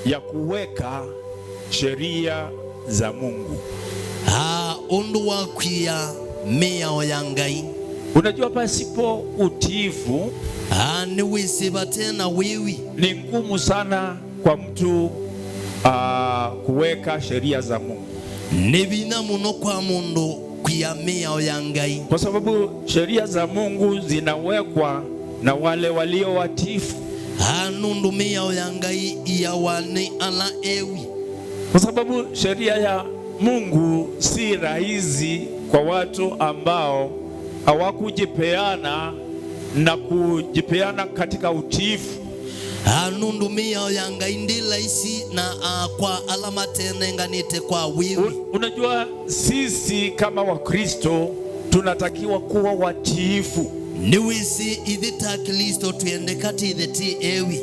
ya kuweka sheria za Mungu. Undu wakwia mea oyangai. Unajua pasipo utiifu ni wisiba tena wiwi. Ni ngumu sana kwa mtu kuweka sheria za Mungu. Nebina muno kwa mundu kwia mea oyangai. Kwa sababu sheria za Mungu zinawekwa na wale walio watiifu. Nundu mea oyangai iya wane ala ewi. Kwa sababu sheria ya Mungu si rahisi kwa watu ambao hawakujipeana na kujipeana katika utiifu. Nundu mea oyangai ndi laisi na kwa alama tenenganite kwa wiwi. Unajua sisi kama Wakristo tunatakiwa kuwa watiifu. Niwisi idhita Kristo tuendekati idhiti ewi.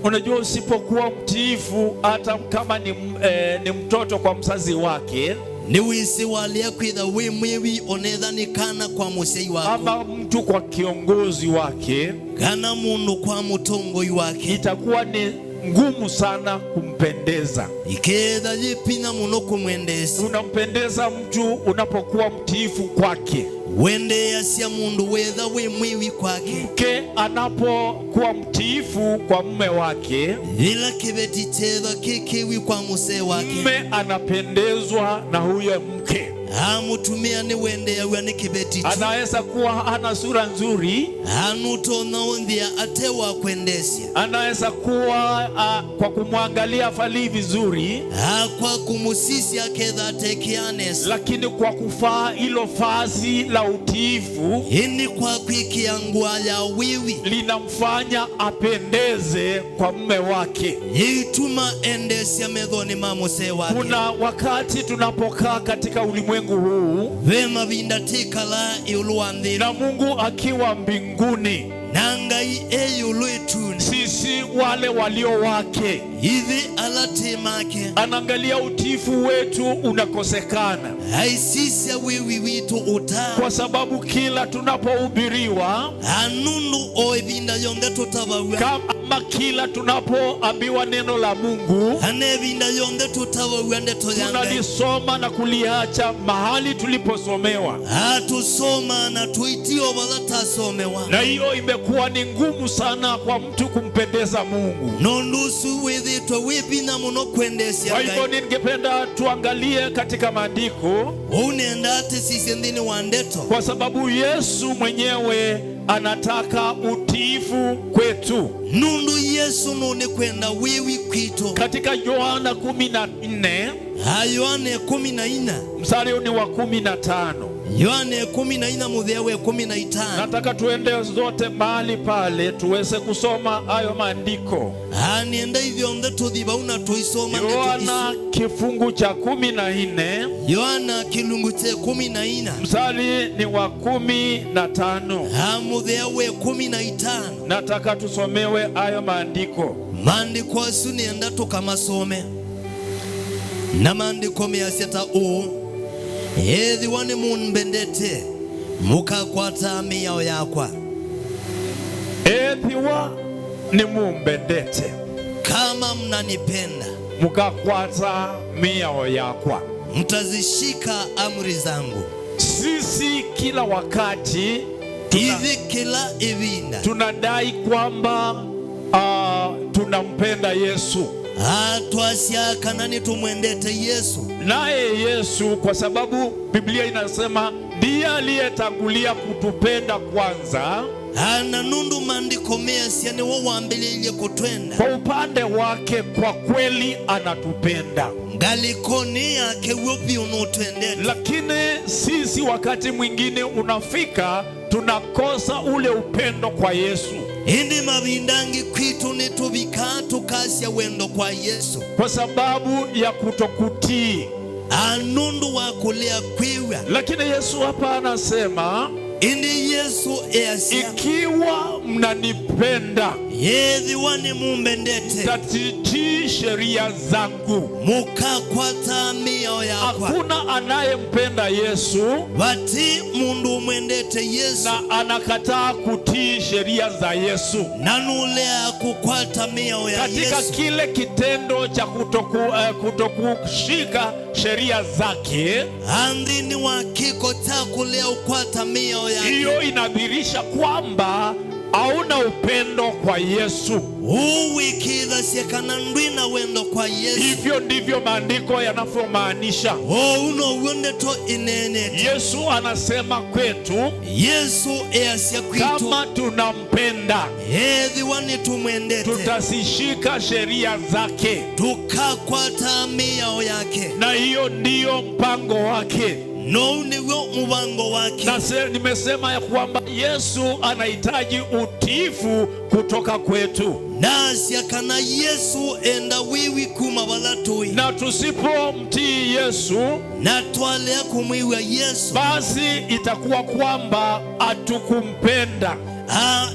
Unajua usipokuwa mtiifu hata kama ni mtoto kwa mzazi wake, niwisi walia kwitha we mwewi onedhani kana kwa musei wako, ama mtu kwa kiongozi wake, kana mundu kwa mutongoi wake, itakuwa ni ngumu sana kumpendeza. Ikedha jipina muno kumwendesi. Unampendeza mtu unapokuwa mtiifu kwake. Wende yasia mundu wedha we mwiwi kwake. Mke anapokuwa mtiifu kwa mume wake, ila kibeti chedha kikiwi kwa muse wake, mume anapendezwa na huyo mke. Mutumia ni wende ya wani kibeti tu. Anaweza kuwa hana sura nzuri, Nuto naondia atewa kuendesia. Anaweza kuwa kwa kumwangalia fali vizuri, kwa kumusisi akedha tekianes, lakini kwa kufaa ilo fazi la utiifu, ini kwa kuikiangua ya wiwi, linamfanya apendeze kwa mume wake. Ituma endesia medhoni mamuse wake. Kuna wakati tunapokaa katika ulimwengu huu, vema vindatika la iuluandhiri, na Mungu akiwa mbinguni, nangai eyuluituni, sisi wale walio wake, hivi alatemake, anaangalia utiifu wetu unakosekana. Haisisia wiwi witu uta, kwa sababu kila tunapohubiriwa, anundu oibinda yonga tutabawa, kama kila tunapoambiwa neno la Mungu, anebinda yonga tutabawa ndeto yanga, tunalisoma na kuliacha mahali tuliposomewa. Tusoma na tuitio balata somewa, na hiyo imekuwa ni ngumu sana kwa mtu kumpendeza Mungu. Nondusu wedhetwa webina muno kuendesia. Kwa hivyo ningependa tuangalie katika maandiko, unendate sisi ndini wandeto, kwa sababu Yesu mwenyewe anataka utiifu kwetu. Nundu Yesu nune kwenda wiwi kwito. Katika Yohana 14, Yohana 14 mstari ni wa 15. Yohana 14 mudhia we 15. Nataka tuende zote mahali pale tuweze kusoma hayo maandiko. Nienda hivyo ndeto dhiba una tuisoma. Yohana kifungu cha 14. Yohana kilungu cha 14. Mstari ni wa 15. Mudhia we 15. Nataka tusomewe hayo maandiko. Maandiko asu nienda tukamasome. Na maandiko measeta Ethi wani munbendete muka kwata miyao yakwa. Ethi wani munbendete, kama mnanipenda muka kwata miyao yakwa, mtazishika amri zangu. Sisi kila wakati hivi kila ibinda tunadai kwamba tunampenda Yesu. Twasiaka nani tumwendete Yesu. Naye Yesu, kwa sababu Biblia inasema ndiye aliyetangulia kutupenda kwanza, na nundu maandiko measia ni wawambelele kutwenda. Kwa upande wake kwa kweli anatupenda, ngalikoni yake wopi unutwendete. Lakini sisi wakati mwingine unafika tunakosa ule upendo kwa Yesu. Hindi mabindangi kwitu nitubika tukasya wendo kwa Yesu, kwa sababu ya kutokutii, anundu wakulea kwiwa. Lakini Yesu hapa anasema, Indi Yesu easia, ikiwa mnanipenda, yethi wani mumbendete tatii sheria zangu. mukakwata mioyo yakwa. Hakuna anayempenda Yesu Vati mundu mwendete Yesu na anakataa kutii sheria za Yesu. nanulea kukwata mioyo ya Katika Yesu. kile kitendo cha kutokushika sheria zake, Andini wa kiko takulea ukwata mioyo yake. hiyo inadhihirisha kwamba hauna upendo kwa Yesu. Uwikitha siekana ndwina wendo kwa Yesu. Hivyo ndivyo maandiko yanavyomaanisha. Uno wendeto inene. Yesu anasema kwetu, Yesu easia kwitu kama tunampenda yethi wani tumwendete tutazishika sheria zake, tukakwata mioyo yake. na hiyo ndiyo mpango wake. No niwo mubango wake. Na nimesema ya kwamba Yesu anahitaji utiifu kutoka kwetu, Nasia kana Yesu enda wiwi kumabalatoi. na tusipomtii Yesu Na twalea kumwiwa Yesu basi itakuwa kwamba hatukumpenda,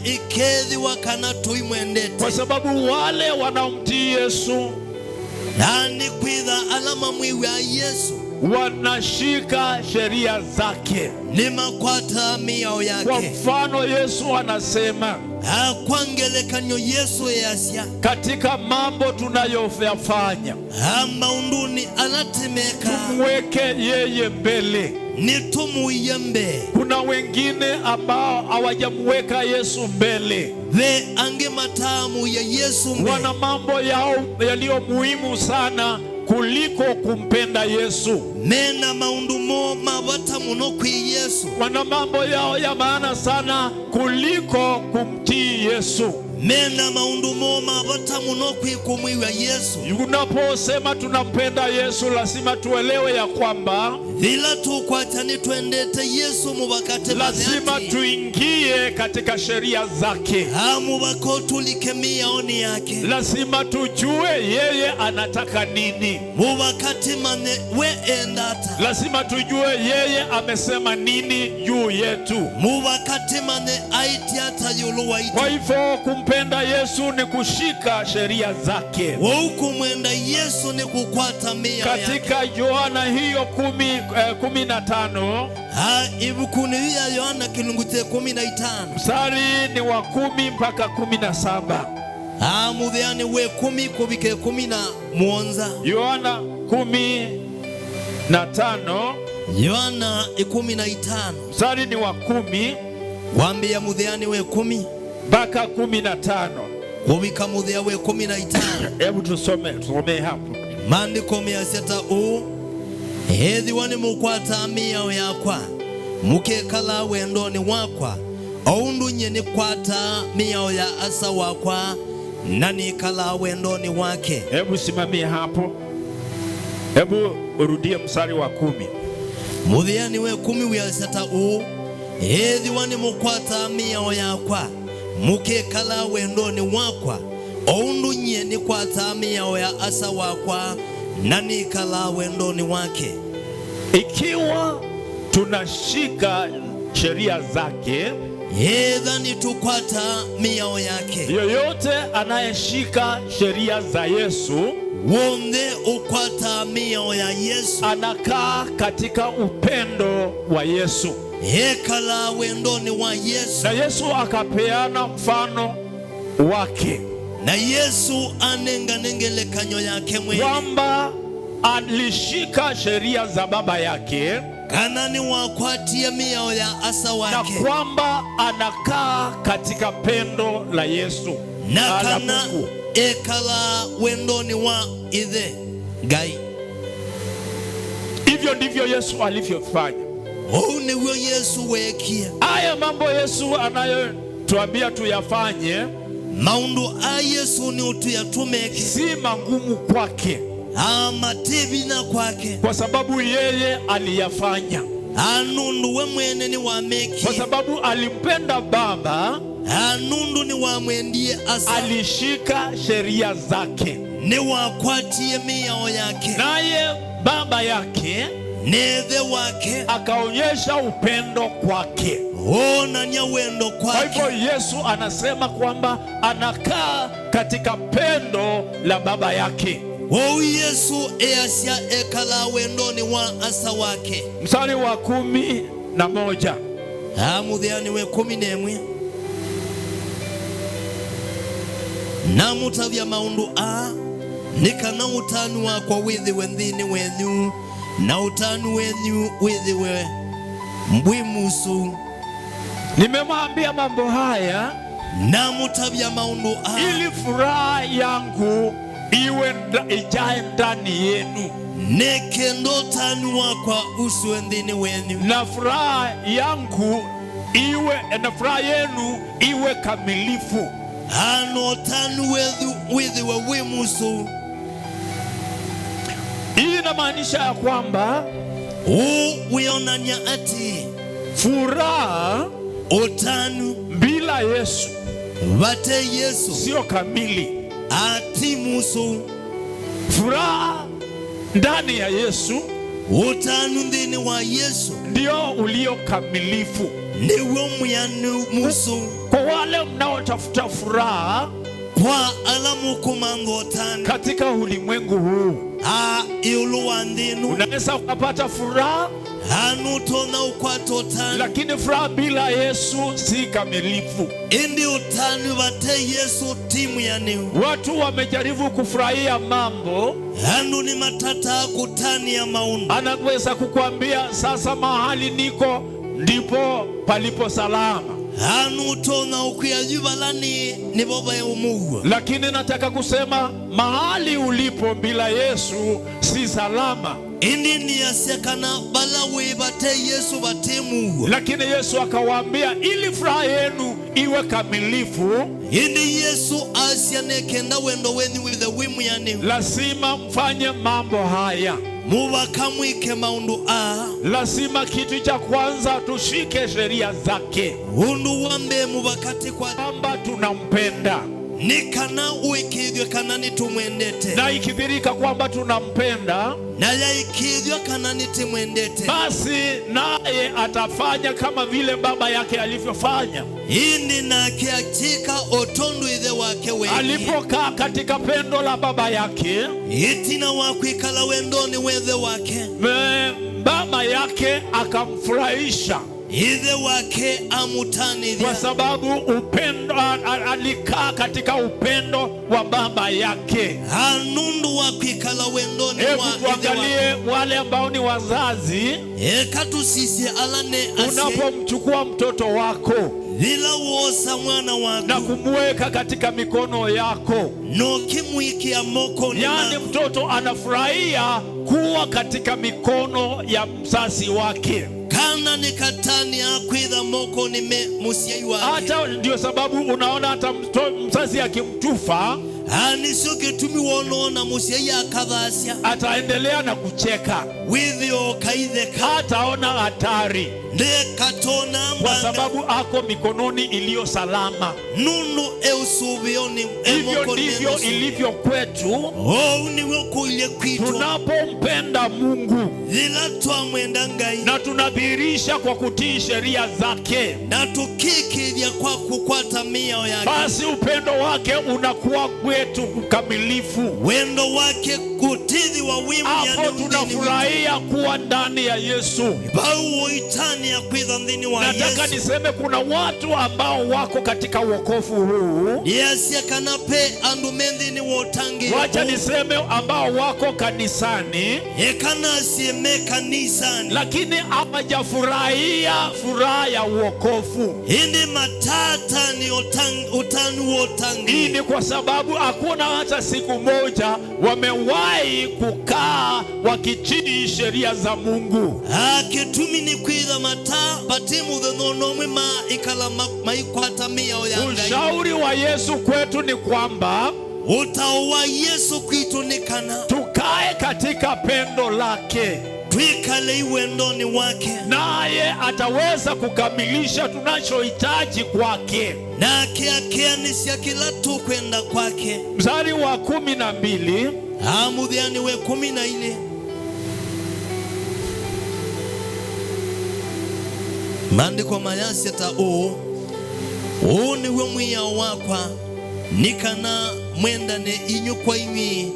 ikethi wakana tuimwendete. kwa sababu wale wanaomtii Yesu Nani kwitha alama mwiwa Yesu wanashika sheria zake. ni makwata mioyo Kwa yake. mfano, Yesu anasema Kwangelekanyo Yesu easia katika mambo tunayoyafanya maunduni anatemeka tumweke yeye mbele. nitumuyembe Kuna wengine ambao hawajamweka Yesu mbele, ve ange matamu ya Yesu mbe. wana mambo yao yaliyo muhimu sana kuliko kumpenda Yesu. Mena maundumo mawata muno kwi Yesu. Wana mambo yao ya maana sana kuliko kumtii Yesu. Mena maundumo mawata muno kwi kumwiwa Yesu. Unaposema tunampenda Yesu, lazima tuelewe ya kwamba Vila tukwatani twendete Yesu mubakate lazima tuingie katika sheria zake. mubako tulikemia oni yake. Lazima tujue yeye anataka nini. Mubakati mane we endata. Lazima tujue yeye amesema nini juu yetu. Mubakati mane aiti hata yulu waiti. Kwa hivyo kumpenda Yesu ni kushika sheria zake. Waukumwenda Yesu ni kukwata mia yake. Katika Yohana hiyo 15 ibukuni ya Yohana kilungute 15 mstari ni wa 10 mpaka 17. mudhiani we 10 kubike 11. Yohana 15 Yohana 15 mstari ni wa 10 wambia mudhiani we 10 mpaka 15. kubika mudhia we 15. Hebu tusome hapo. Maandiko measeta hethi wani mukwata mioyo yakwa mukekala wendoni wakwa oundu nyeni kwata mioyo ya asa wakwa nani kala wendoni wake. Hebu simamia hapo. Hebu urudie mstari wa 10. Mudhiani we 10 wiaseta hethi wani mukwata mioyo yakwa mukekala wendoni wakwa oundu nyeni kwata mioyo ya asa wakwa nani kala wendoni wake. Ikiwa tunashika sheria zake, Hedhani tukwata mioyo yake. yoyote anayeshika sheria za Yesu Wonde ukwata mioyo ya Yesu. anakaa katika upendo wa Yesu. Hekala wendoni wa Yesu. Na Yesu akapeana mfano wake Na Yesu anenganengele kanyo yake mwenye. kwamba alishika sheria za baba yake Kanani wakwatia mioyo ya asa na wake. kwamba anakaa katika pendo la Yesu Na la kana Mungu. ekala wendoni wa ithe Gai. Hivyo ndivyo Yesu alivyofanya. Ni huyo Yesu wekia. Haya mambo Yesu anayotuambia tuyafanye Maundu a Yesu ni utu ya tumeke. si magumu kwake, Matibi na kwake. kwa sababu yeye aliyafanya, Anundu we mwene ni wameki. kwa sababu alimpenda Baba. Anundu ni wamwendie asa. Alishika sheria zake, Ni wakwatie mioyo yake. naye baba yake nethe wake akaonyesha upendo kwake. onania wendo Kwa kwake. hivyo Yesu anasema kwamba anakaa katika pendo la baba yake. Yesu easia ekala wendoni wa asa wake. Mstari wa 11. Muthiani we 11. Na mutavya maundu nikana utanu wakwa withiwe nthini wenyu, na utanu wenyu withiwe mbwimusu. Nimemwambia mambo haya na mutavya maundu ili furaha yangu ijae ndani yenu, nekendo utanu wakwa usiwe nthini wenyu, na furaha yangu na furaha yenu iwe kamilifu. ano tanu withiwe wimusu. Hii inamaanisha ya kwamba wionania ati furaha utanu bila Yesu vate Yesu sio kamili. ati musu. Furaha ndani ya Yesu, utanu nthini wa Yesu ndio ulio kamilifu. niwo muyanu musu. Kwa wale mnaotafuta furaha kwa alamu kumanga utanu katika ulimwengu huu, iulu wa nthinu, unaweza ukapata furaha tona ukwata utanu, lakini furaha bila Yesu si kamilifu. indi utanu vate Yesu timu yaniu. Watu wamejaribu kufurahia mambo, ni matata kutani ya maundu. anaweza kukwambia sasa mahali niko ndipo palipo salama, tona ukuyajubalani ni baba ya umugu. lakini nataka kusema mahali ulipo bila Yesu si salama. Indi ni yasekana bala webate Yesu batemu. Lakini Yesu akawaambia ili furaha yenu iwe kamilifu, indi Yesu asiane kenda wendo weni with the wimu yani, lazima mfanye mambo haya. mubakamwike maundu Lazima kitu cha kwanza tushike sheria zake, undu wambe mubakati kwa kwamba tunampenda, nikana uikidhwe kana nitumwendete, na ikidhirika kwamba tunampenda, na yaikidhwe kana nitimwendete, basi naye atafanya kama vile baba yake alivyofanya. indi na kiachika otondu ithe wake wengi, Alipokaa katika pendo la baba yake, itina wakwikala wendoni wethe wake, baba yake akamfurahisha ithe wake amutani kwa sababu upendo, alikaa katika upendo wa baba yake. anundu wakwikala wendoni wa Hebu ithe wake. tuangalie wale ambao ni wazazi. Katusisi alane Unapomchukua mtoto wako vila wosa mwana wako na kumweka katika mikono yako, no kimwiki ya moko ni yani mtoto anafurahia kuwa katika mikono ya mzazi wake. kana ni katani akwidha moko ni musiai wake. Hata ndio sababu unaona hata mzazi akimtufa, nisio kitumi wonona musiai akadhasya, ataendelea na kucheka, withio kaitheka, hataona hatari, nde katona kwa mbanga, sababu ako mikononi iliyo salama. nunu eusubioni Hivyo ndivyo ilivyo kwetu niwe kuile kwitu, tunapompenda Mungu vila twamwenda ngai, na tunadhihirisha kwa kutii sheria zake, na tukikithya kwa kukwata mioyo yake, basi upendo wake unakuwa kwetu ukamilifu. wendo wake kutithi wa wimu Hapo tunafurahia kuwa ndani ya Yesu. bau itani ya kwitha nthini wa Nataka Yesu. niseme kuna watu ambao wako katika wokovu huu, Yesu kanape andu mendhini wotangi, wacha niseme ambao wako kanisani, ekana asieme kanisani, lakini hawajafurahia furaha ya wokovu. indi matata ni utanu wotangi. Hii ni kwa sababu hakuna hata siku moja wamewahi kukaa wakitii sheria za Mungu. Akitumi ni kwitha mata batimu thenonomwe ikala maikwata mioyo ya ngai. Ushauri wa Yesu kwetu ni kwamba utao wa Yesu kwitu nikana tukae katika pendo lake, twikale iwendoni wake, naye ataweza kukamilisha tunachohitaji kwake. na akiakianisya kila tukwenda kwake. Mstari wa 12, Muthiani we 12, Maandiko mayasi ta o ni we mwiya wakwa nikana mwendane inyu kwa inyi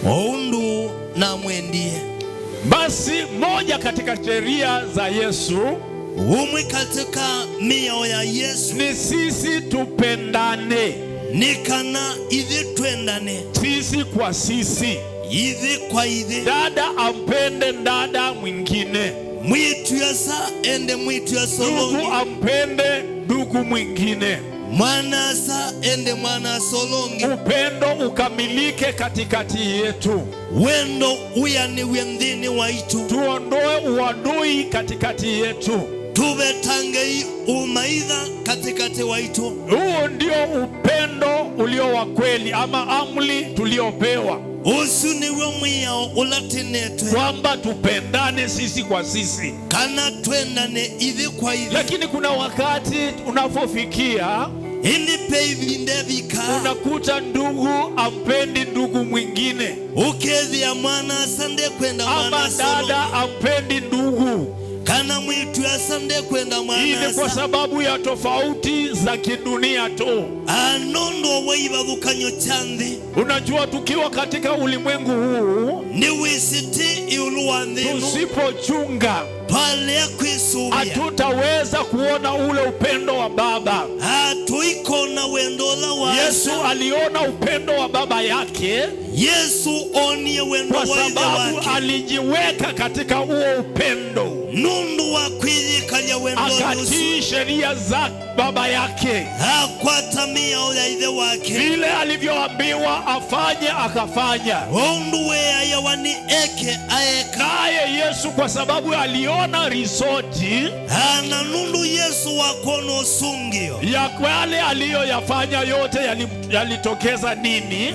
oundu na mwendie. Basi moja katika sheria za Yesu, umwe katika miao ya Yesu, ni sisi tupendane. Nikana idhi twendane, sisi kwa sisi, idhi kwa idhi. Dada ampende dada mwingine, mwitu yasa ende mwitu ya solongi. Ndugu ampende ndugu mwingine, mwana sa ende mwana solongi. Upendo ukamilike katikati yetu. Wendo uya ni wendhini waitu. Tuondoe uadui katikati yetu. Tubetange umaidha katikati waitu. Huo ndio upendo ulio wa kweli, ama amri tuliopewa. Usuni wemwiyao ulatinetwe, kwamba tupendane sisi kwa sisi, kana twendane idhi kwa idhi. Lakini kuna wakati unapofikia unakuta ndugu ampendi ndugu mwingine, ukezi ya mwana asande kwenda mwana, ama dada ampendi ndugu, kana mwitu asande kwenda mwana. Hii ni kwa sababu ya tofauti za kidunia tu. Anondo waiba bukanyo chandi. Unajua, tukiwa katika ulimwengu huu ni wisiti iuluandhinu, tusipochunga hatutaweza kuona ule upendo wa Baba. Hatuikona wendola wa Yesu aliona upendo wa Baba yake. Yesu onie wendo wa kwa sababu alijiweka katika huo upendo. Nundu wa kwilikalia wendo akatii sheria za Baba yake. Akwatamia oya idhe wake. Vile alivyoambiwa afanye akafanya. Onduwe ayawani eke aeka. Naye Yesu kwa sababu aliona risoti. Na nundu Yesu wakono sungio. Ya kwale aliyoyafanya yote yalitokeza nini?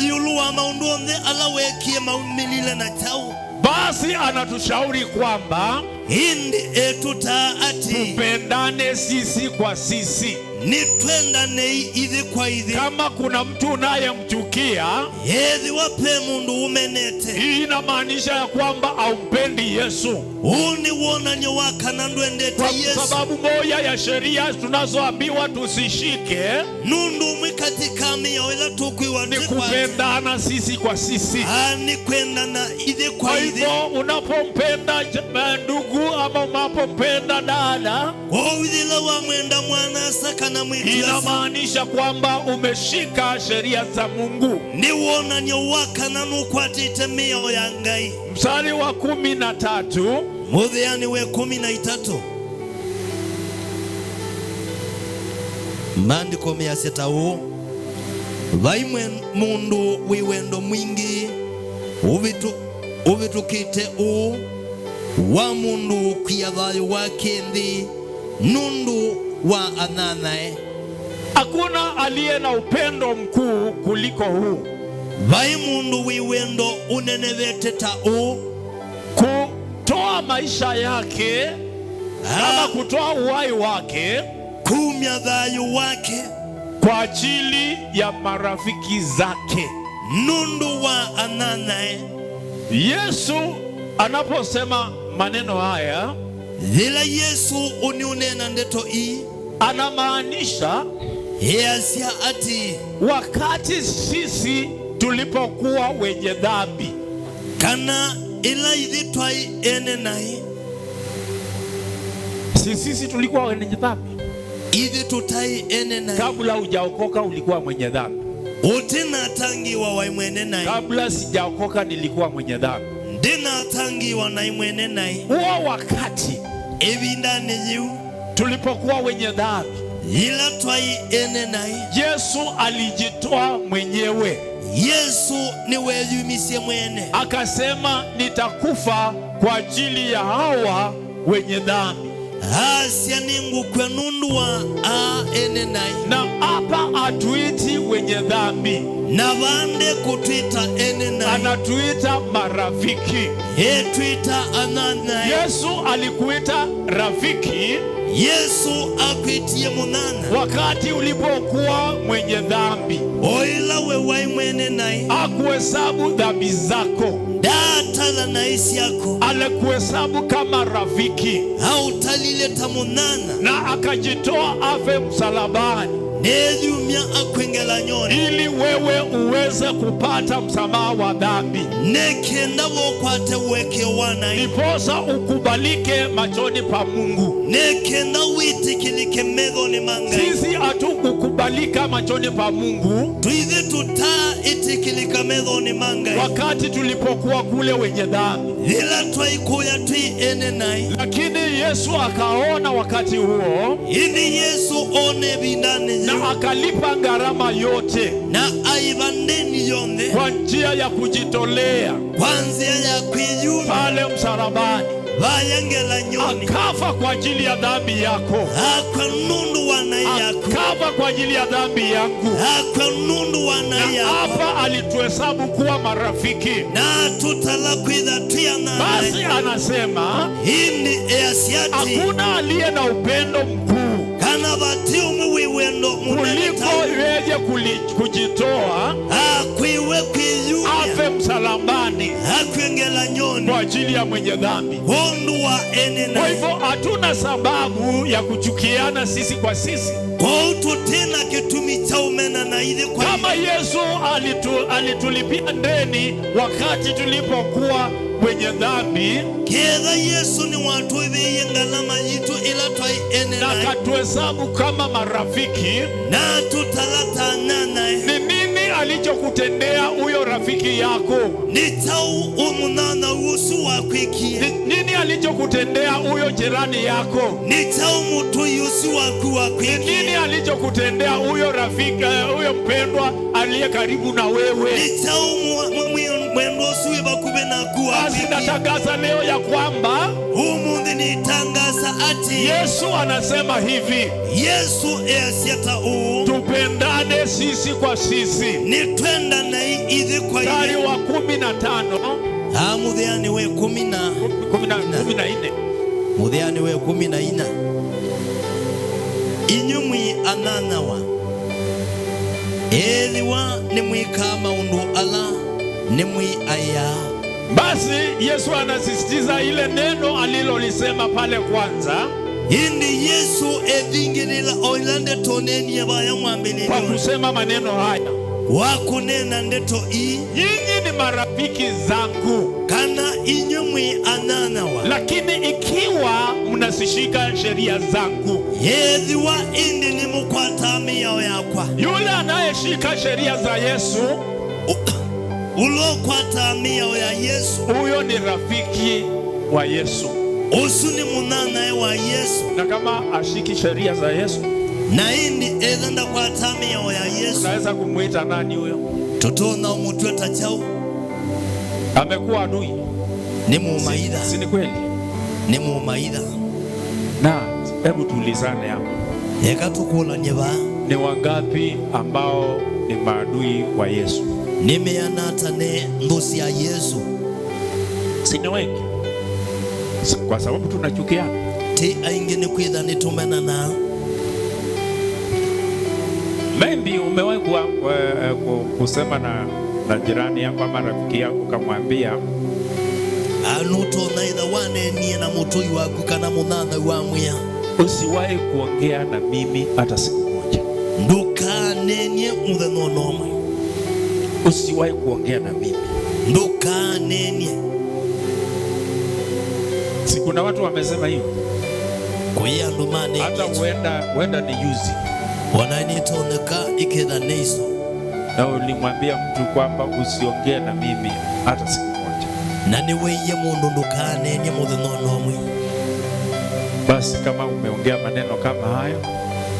Yuluwa maunduonde alawekie maumilile na chao. Basi anatushauri kwamba hindi etutaati, tupendane sisi kwa sisi. Nitwendane idhi kwa idhi. Kama kuna mtu unayemchukia, hedhi wape mundu umenete. Hii inamaanisha ya kwamba haumpendi Yesu. Uni wona nyewaka na ndwendete Yesu. Kwa sababu moja ya sheria tunazoambiwa tusishike, nundu mwikatika miyo ila tukwiwa ni kupendana sisi kwa sisi. Ni kwendana idhi kwa idhi. Kwa hivyo unapompenda ndugu ama unapompenda dada, udhila wa mwenda mwana saka na mwitu, inamaanisha kwamba umeshika sheria za Mungu. Ni wona nyewaka na nukwatite miyo ya ngai. Mstari wa 13, Mudhiani we 13. Maandiko meyaseta vaimwe mundu wiwendo mwingi uvitukite wa mundu kia thayo wa kendi nundu wa ananae. Hakuna aliye na upendo mkuu kuliko huu. Vai mundu wiwendo unenevete ta kutoa maisha yake ama kutoa uhai wake, kumya thayo wake kwa ajili ya marafiki zake, nundu wa ananae. Yesu anaposema maneno haya, vila Yesu uniunena ndeto anamaanisha yasia ati wakati sisi tulipokuwa wenye dhambi, kana ila idhi twai enenai, sisi tulikuwa wenye dhambi. Idhi tutai enenai. Kabla hujaokoka ulikuwa mwenye dhambi. Utina tangiwa waimwenenai. Kabla sijaokoka nilikuwa mwenye dhambi. Ndina tangiwa na imwenenai. Huo wakati ebindane yu tulipokuwa wenye dhambi, ila twai enenai, Yesu alijitoa mwenyewe. Yesu ni weyumisie mwene, akasema nitakufa kwa ajili ya hawa wenye dhambi. Asia ningu kwa nundu wa enenai. Na hapa atuiti wenye dhambi, na vande kutuita enenai, anatuita marafiki. Tuita ananai. Yesu alikuita rafiki. Yesu akuitie munana wakati ulipokuwa mwenye dhambi. Oila we wai mwene nai, akuhesabu dhambi zako. Data kala na isi yako, alikuhesabu kama rafiki, hautalile tamunana, na akajitoa afe msalabani nedumya akwengela nyoni, ili wewe uweze kupata msamaha wa dhambi, nekenda wokwate weke wana, ndiposa ukubalike machoni pa Mungu. nekenda witikilike medhoni mangai. Sisi hatukukubalika machoni pa Mungu tuithi tuta itikilika medhoni mangai, wakati tulipokuwa kule wenye dhambi, ila twaikuya tui ene nai, lakini Yesu akaona wakati huo, ini Yesu one bindane na akalipa gharama yote na aibandeni yonde kwa njia ya kujitolea kwanzia ya kwiyuma pale msalabani, bayangela nyoni, akafa kwa ajili ya dhambi yako, akwa nundu wana yako, akafa kwa ajili ya dhambi yangu, akwa nundu wana yako, hapa alituhesabu kuwa marafiki. na tutala kwitha tuyana. Basi anasema hindi easiati hakuna aliye na upendo mkuu kana bati umuwiwendo kuliko yeye kujitoa akwiwe kwiyuma afe msalabani akwengela nyoni kwa ajili ya mwenye dhambi. hondu wa ene Kwa na hivyo hatuna sababu ya kuchukiana sisi kwa sisi. kwa ututena kitumi cha umena na ili kwa Kama Yesu alitulipia deni wakati tulipokuwa wenye dhambi, keda Yesu ni watu hivi ngalama yitu ila twai ene na na katuhesabu kama marafiki, na tutalata nana ni nini alichokutendea huyo rafiki yako? ni tau umunana usu wa kwiki, Nini alichokutendea huyo jirani yako? ni tau mutu yusu wa kuwa kwiki, Nini alichokutendea huyo rafiki, huyo mpendwa aliye karibu na wewe? ni tau mwendo suwe bakube na kuwa Basi kwiki. natangaza leo ya kwamba Umundi ni tangaza ati Yesu anasema hivi, Yesu easiata tupendane sisi kwa sisi. ni twenda na idhi kwa Mstari idhi. wa 15 Mudhiani we 14 Mudhiani we 14 inyumwi ananawa edhiwa ni mwikama undu ala ni mwi aya. Basi Yesu anasisitiza ile neno alilolisema pale kwanza, Hindi Yesu edhingilila oilande toneni ya baya mwambili kwa kusema maneno haya, wakunena ndeto nyinyi ni marafiki zangu, kana inyumwi ananawa lakini ikiwa mnasishika sheria zangu. edhiwa indi ni mukwatami yao yakwa Yule anayeshika sheria za Yesu, ulo kwatami yao ya Yesu, huyo ni rafiki wa Yesu. usu ni munana wa Yesu, Na kama ashiki sheria za Yesu, na indi edhanda kwatami yao ya Yesu, unaweza kumuita nani huyo? tutona umutweta chao Amekuwa adui, ni mumaidha, si ni kweli? ni mumaidha. Na hebu tuulizane hapa, Eka tukula nyeba ni wangapi ambao ni maadui wa Yesu? nimeanata ne ndosi ya Yesu Si ni wengi? Kwa sababu tunachukiana. ti aingi ni kwitha ni tumena na Maybe umewahi kusema na jirani yako ama rafiki yako ukamwambia, anuto na idha wane niye na mutui waku kana munana wa mwia usiwahi kuongea na mimi hata siku moja. nduka nenye mudhenonomwe, Usiwahi kuongea na mimi. nduka nenye Si kuna watu wamesema hiyo? kuya ndumane Hata huenda ni yuzi, wananitoneka ikitha neiso na ulimwambia mtu kwamba usiongee na mimi hata siku moja. na ni weye mundu nduka nenye mudhenonomwe. Basi kama umeongea maneno kama hayo,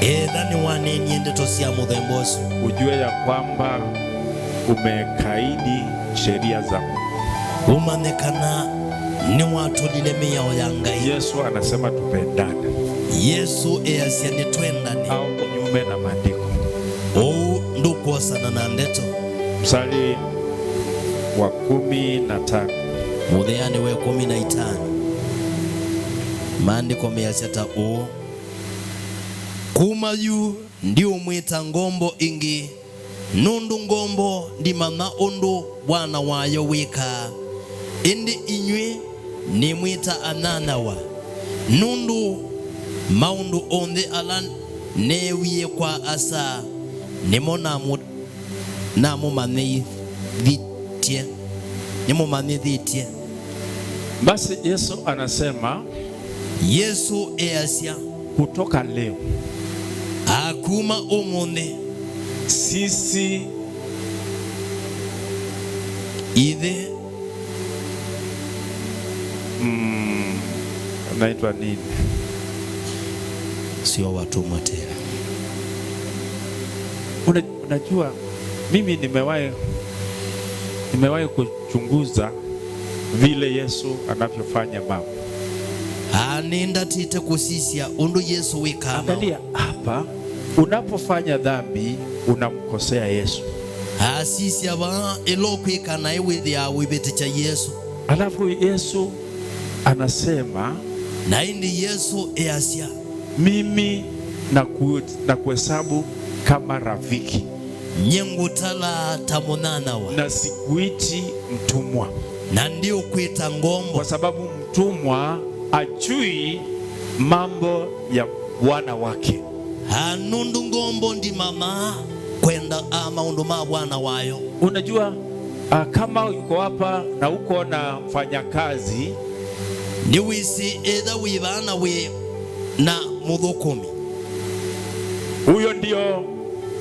Edha ni wanenye ndeto sia mudhembosu, ujue ya kwamba umekaidi sheria za Mungu. umanekana ni watu lilemea oyangai. Yesu anasema tupendane, Yesu easia ni twendane au kinyume na maandiko. ou ndukuosana na ndeto. Mstari wa 15, Mudhiani we 15 maandiko measiata kuma yu ndio mwita ngombo ingi nundu ngombo ndi mana undu bwana wayo wika indi inywe ni mwita ananawa nundu maundu onde alan newie kwa asa nimo namu manithitie nimo manithitie. Basi Yesu anasema, Yesu easia kutoka leo akuma umundi sisi ithe naitwa nini, sio watumwa tena. Unajua mimi nimewahi kuchunguza vile Yesu anavyofanya mambo. Aninda tite kusisia undu Yesu wikama. Angalia hapa, unapofanya dhambi unamkosea Yesu. Asisia ba elokwika na iwe ya wibete cha Yesu. Alafu Yesu anasema, na indi Yesu easia mimi na kuhesabu kama rafiki, nyengutala tamunanawa, na sikuiti mtumwa. Na ndio kuita ngombo, kwa sababu mtumwa ajui mambo ya bwana wake. Hanundu ngombo ndi mama kwenda maundu ma bwana wayo. Unajua kama uko hapa na uko na mfanyakazi, ni wisi edha wibana we na muthukumi, huyo ndio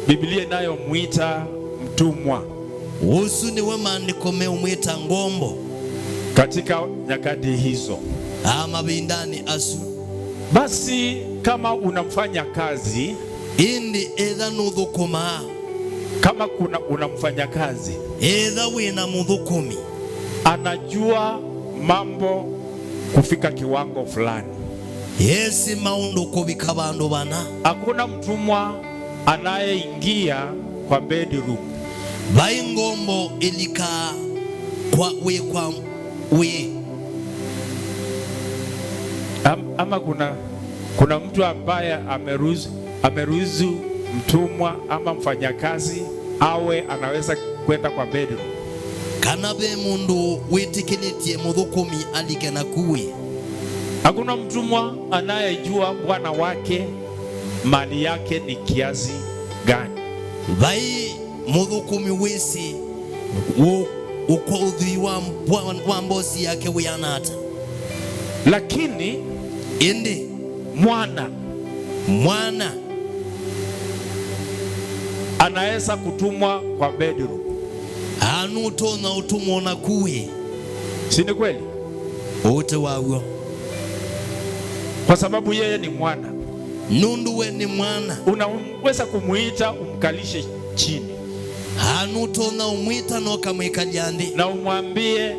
Biblia inayomwita mtumwa. Usu ni we maandiko meumwita ngombo katika nyakati hizo. Mabindani asu. Basi kama unamfanya kazi, indi edha nuthukuma, kama unamfanya kazi edha wina muthukumi, anajua mambo kufika kiwango fulani. Yesi maundu kubika bandu bana. Hakuna mtumwa anayeingia kwa bedroom. Bai ngombo ilika kwa we. Ama kuna mtu ambaye ameruhusu mtumwa ama mfanyakazi awe anaweza kwenda kwa bedroom. Kana be mundu witikilitie muthukumi alike na kuwe. Hakuna mtumwa anayejua bwana wake mali yake ni kiasi gani. Bai muthukumi wisi uko udhui wa mbosi yake wianata. Lakini indi mwana anaweza kutumwa kwa bedroom. Anuto na utumwa na kuwe. Si ni kweli? Ote wawo. Kwa sababu yeye ni mwana. Nundu we ni mwana, unaweza kumuita umkalishe chini. Anuto na umwita no kamwikaliandi, na umwambie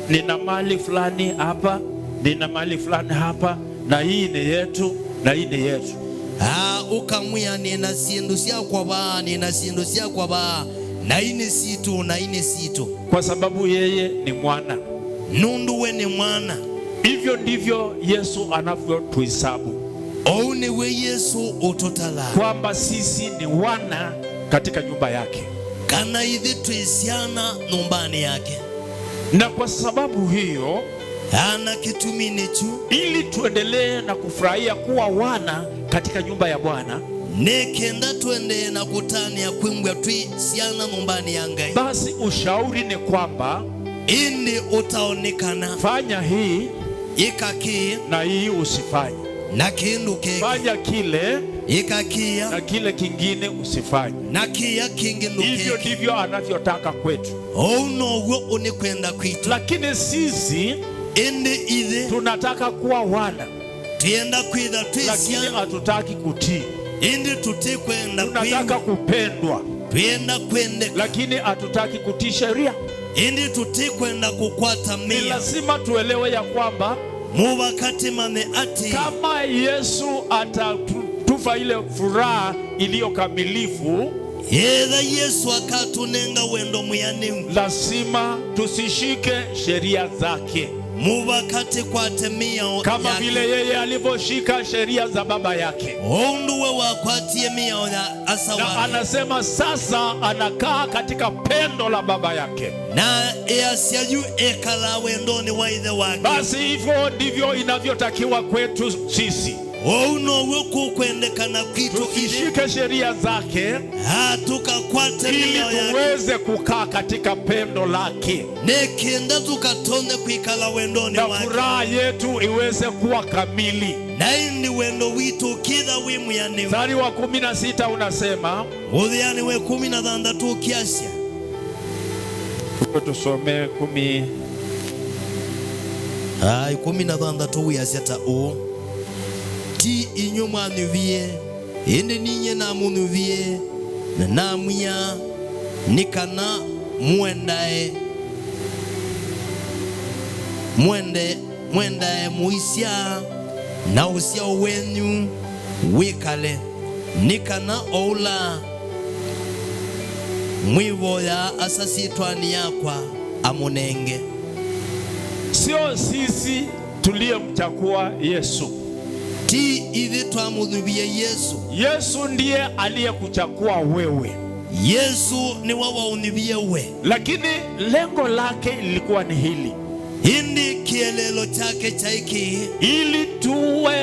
nina mali fulani hapa, nina mali fulani hapa, na hii ni yetu, na hii ni yetu. Ukamwia nina sindu sia kwa ba, nina sindu sia kwa ba, na ini situ, na ini situ. Kwa sababu yeye ni mwana. Nundu we ni mwana. Hivyo ndivyo Yesu anavyotuhesabu. Oune we Yesu utotala, kwamba sisi ni wana katika nyumba yake. Kana hivi tuisiana nyumbani yake. Na kwa sababu hiyo ana kitumini tu, ili tuendelee na kufurahia kuwa wana katika nyumba ya Bwana, nekenda tuende na kutani ya kwimbwa tuisiana nyumbani yangai. Basi ushauri ni kwamba indi utaonekana, fanya hii ikaki na hii usifanye, na kindu keke fanya kile ikakia na kile kingine usifanye, na kia kingi nduke. Hivyo ndivyo anavyotaka kwetu. No wo unikwenda kwitu. Lakini sisi indi ithe tunataka kuwa wana, tienda kwitha lakini hatutaki kutii. Indi tutikwenda tunataka kupendwa, tienda kwende, lakini hatutaki kutii sheria. Indi tutikwenda kukwata mia. Ni lazima tuelewe ya kwamba mubakati mane ati kama Yesu atatufa ile furaha iliyo kamilifu, edha Yesu akatunenga wendo muyani, lazima tusishike sheria zake. mubakati kwa temia kama vile yeye alivyoshika sheria za baba yake. Onduwe wakwatie mia ya asawa. Na anasema sasa anakaa katika pendo la baba yake. Na easiayu ekala wendoni wa idhe wake. Basi hivyo ndivyo inavyotakiwa kwetu sisi. Tukishike sheria zake ili tuweze kukaa katika pendo lake, na furaha yetu iweze kuwa kamili. Mstari wa 16 unasema, tusome 16 ti inyo manuvie ende ninye na munuvie na namuya nikana muendae muisia na usia wenyu wikale nikana oula mwivo ya asasi twani yakwa amunenge. Sio sisi tuliyemchagua Yesu. Ti hivi twamudhubia Yesu. Yesu ndiye aliyekuchagua wewe. Yesu ni wawa unibia we. Lakini lengo lake lilikuwa ni hili. Hindi kielelo chake chaiki. Ili tuwe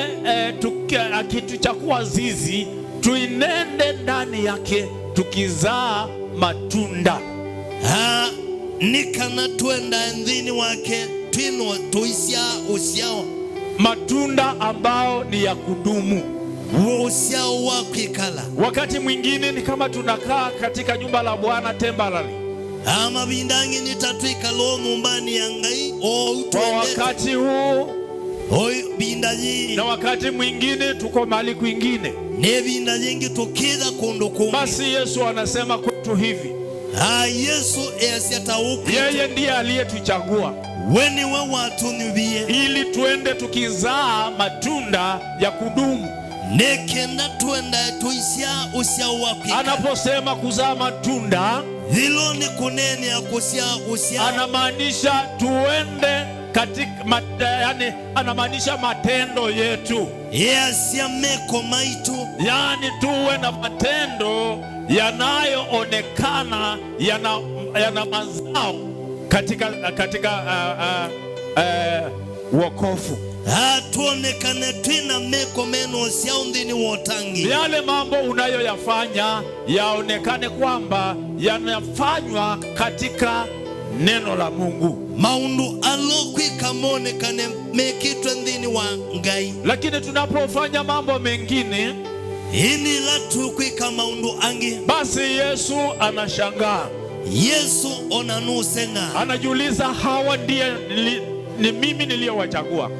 akituchagua zizi, tuinende ndani yake tukizaa matunda. Nikana tuenda ndini wake twino tuisia usiao. Matunda ambao ni ya kudumu. Usiao wakikala. Wakati mwingine ni kama tunakaa katika nyumba la Bwana temporary. Ama bindangi nitatuika lo nyumbani yangai. Kwa wakati huu. Bindaji. Na wakati mwingine tuko mahali kwingine. Ne bindaji tukida kundukumu. Basi Yesu anasema kwetu hivi. Yesu yeye ndiye aliyetuchagua ili tuende tukizaa matunda ya kudumu. Anaposema kuzaa matunda, anamaanisha tuende katika yani anamaanisha matendo yetu. Yani tuwe na matendo yanayoonekana yana mazao katika wokovu. Tuonekane twina meko meno siaundini wotangi. Yale mambo unayoyafanya yaonekane kwamba yanafanywa katika neno la Mungu. Maundu alokwika monekane mekitwe ndini wa ngai. Lakini tunapofanya mambo mengine ini latu kwika maundu angi, basi Yesu anashangaa. Yesu onanusenga. Anajiuliza, hawa ndiye ni mimi niliyowachagua.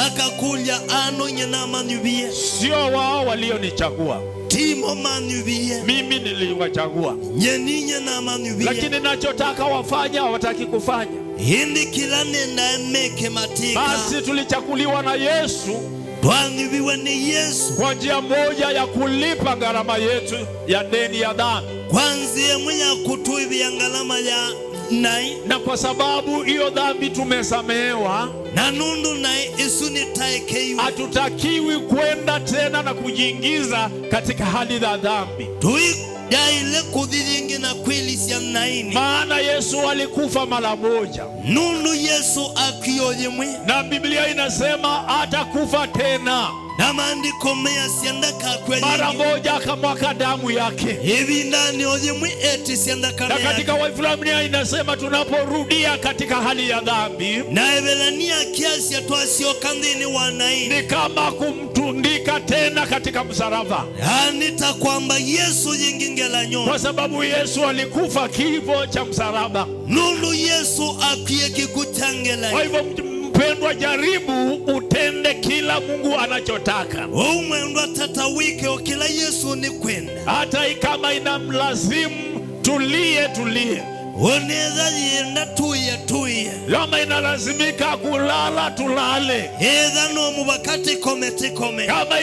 Akakulia ano nyena manubie. Sio wao walionichagua. Timo manubie. Mimi niliwachagua. Nyeninya na manubie. Lakini nachotaka wafanya hawataki kufanya. Hindi kila nenda meke matika. Basi tulichakuliwa na Yesu. Twanubiwe ni Yesu. Kwa njia moja ya kulipa gharama yetu ya deni ya dhambi. Kwanzia mwenye kutuibia gharama ya nai. Na kwa sababu hiyo dhambi tumesamehewa, na nundu nai isuni taekeiwe. Hatutakiwi kwenda tena na kujiingiza katika hali za dhambi. Daile kudhiringi na kweli siya naini. Maana Yesu alikufa mara moja. Nundu Yesu akiyojimwe. Na Biblia inasema atakufa tena. Na maandiko mea siandaka kwa yingi. Mara moja akamwaka damu yake. Hivi ndani ojimwe eti siandaka na katika Waebrania inasema tunaporudia katika hali ya dhambi. Na ebelania kiasi ya tuasio kandini wanaini. Ni kama kumtundika tena katika msalaba. Anita kwamba Yesu yingingela nyoni. Kwa sababu Yesu alikufa kifo cha msalaba. Nundu Yesu akiye kikutangela. Kwa hivyo mpendwa, jaribu utende kila Mungu anachotaka. Umwendwa tata wike o kila Yesu ni kwenda. Hata kama inamlazimu tulie. oneza yenda tuye. Kama inalazimika kulala tulale. Eza no mubakati kome. Kama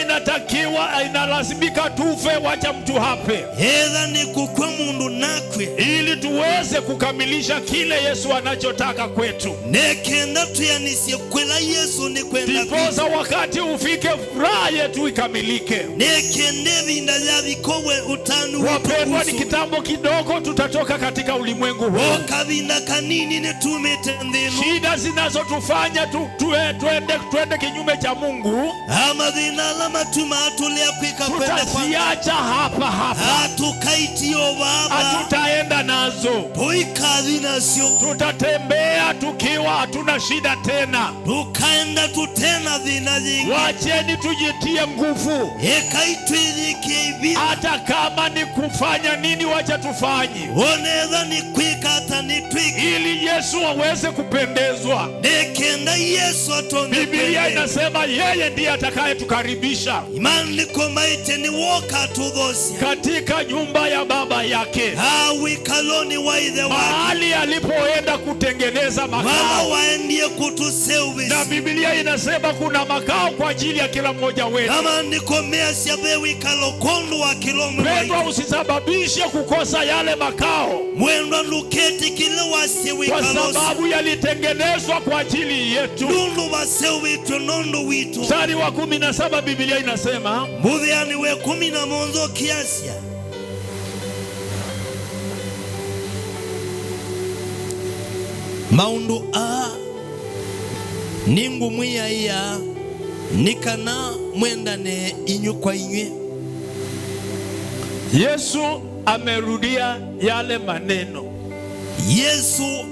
inalazimika tufe, wacha mtu hape. Eza ni kukwe mundu nakwe, ili tuweze kukamilisha kile Yesu anachotaka kwetu. Nekenda tuyanisye kwela Yesu ni kwenda. Ndiposa wakati ufike furaha yetu ikamilike. Nekende vinda ya vikowe utanu. Wapendwa, ni kitambo kidogo tutatoka katika ulimwengu huu. Okavinda kanini netumete ndinu. Shida zinazotufanya tuende kinyume cha Mungu, ama dhina lama tumatulea kwika kwenda kwa. Tutasiacha hapa. Hatukaitio baba. Hatutaenda nazo. Tuikazi nasyo. Tutatembea tukiwa hatuna shida tena. Tukaenda tutena dhina zingi. Wacheni tujitie nguvu. Hata kama ni kufanya nini, wacha tufanye. Oneza ni kwika hata ni twiki, ili Yesu aweze kupendezwa. Nekenda Yesu atone. Biblia inasema yeye ndiye atakaye tukaribisha. Imani komaite ni woka tudosia. Katika nyumba ya baba yake. Wikaloni waidhe waki. Mahali alipoenda kutengeneza makao. Waendie kutuseubi. Na Biblia inasema kuna makao kwa ajili ya kila mmoja wetu. Kama nikomea siabe wikalo kondu wa kilomu. Petro, usisababishe kukosa yale makao. Mwendo luketi kile wasi wikalosi. Kwa sababu yalitengenezwa kwa ajili yetu. Nundu waseu witu nundu witu. Mstari wa 17 Biblia inasema. Mudhiani we 11 kiasia. Maundu ningu mwiya iya nikana mwendane inyu kwa inywe. Yesu amerudia yale maneno. Yesu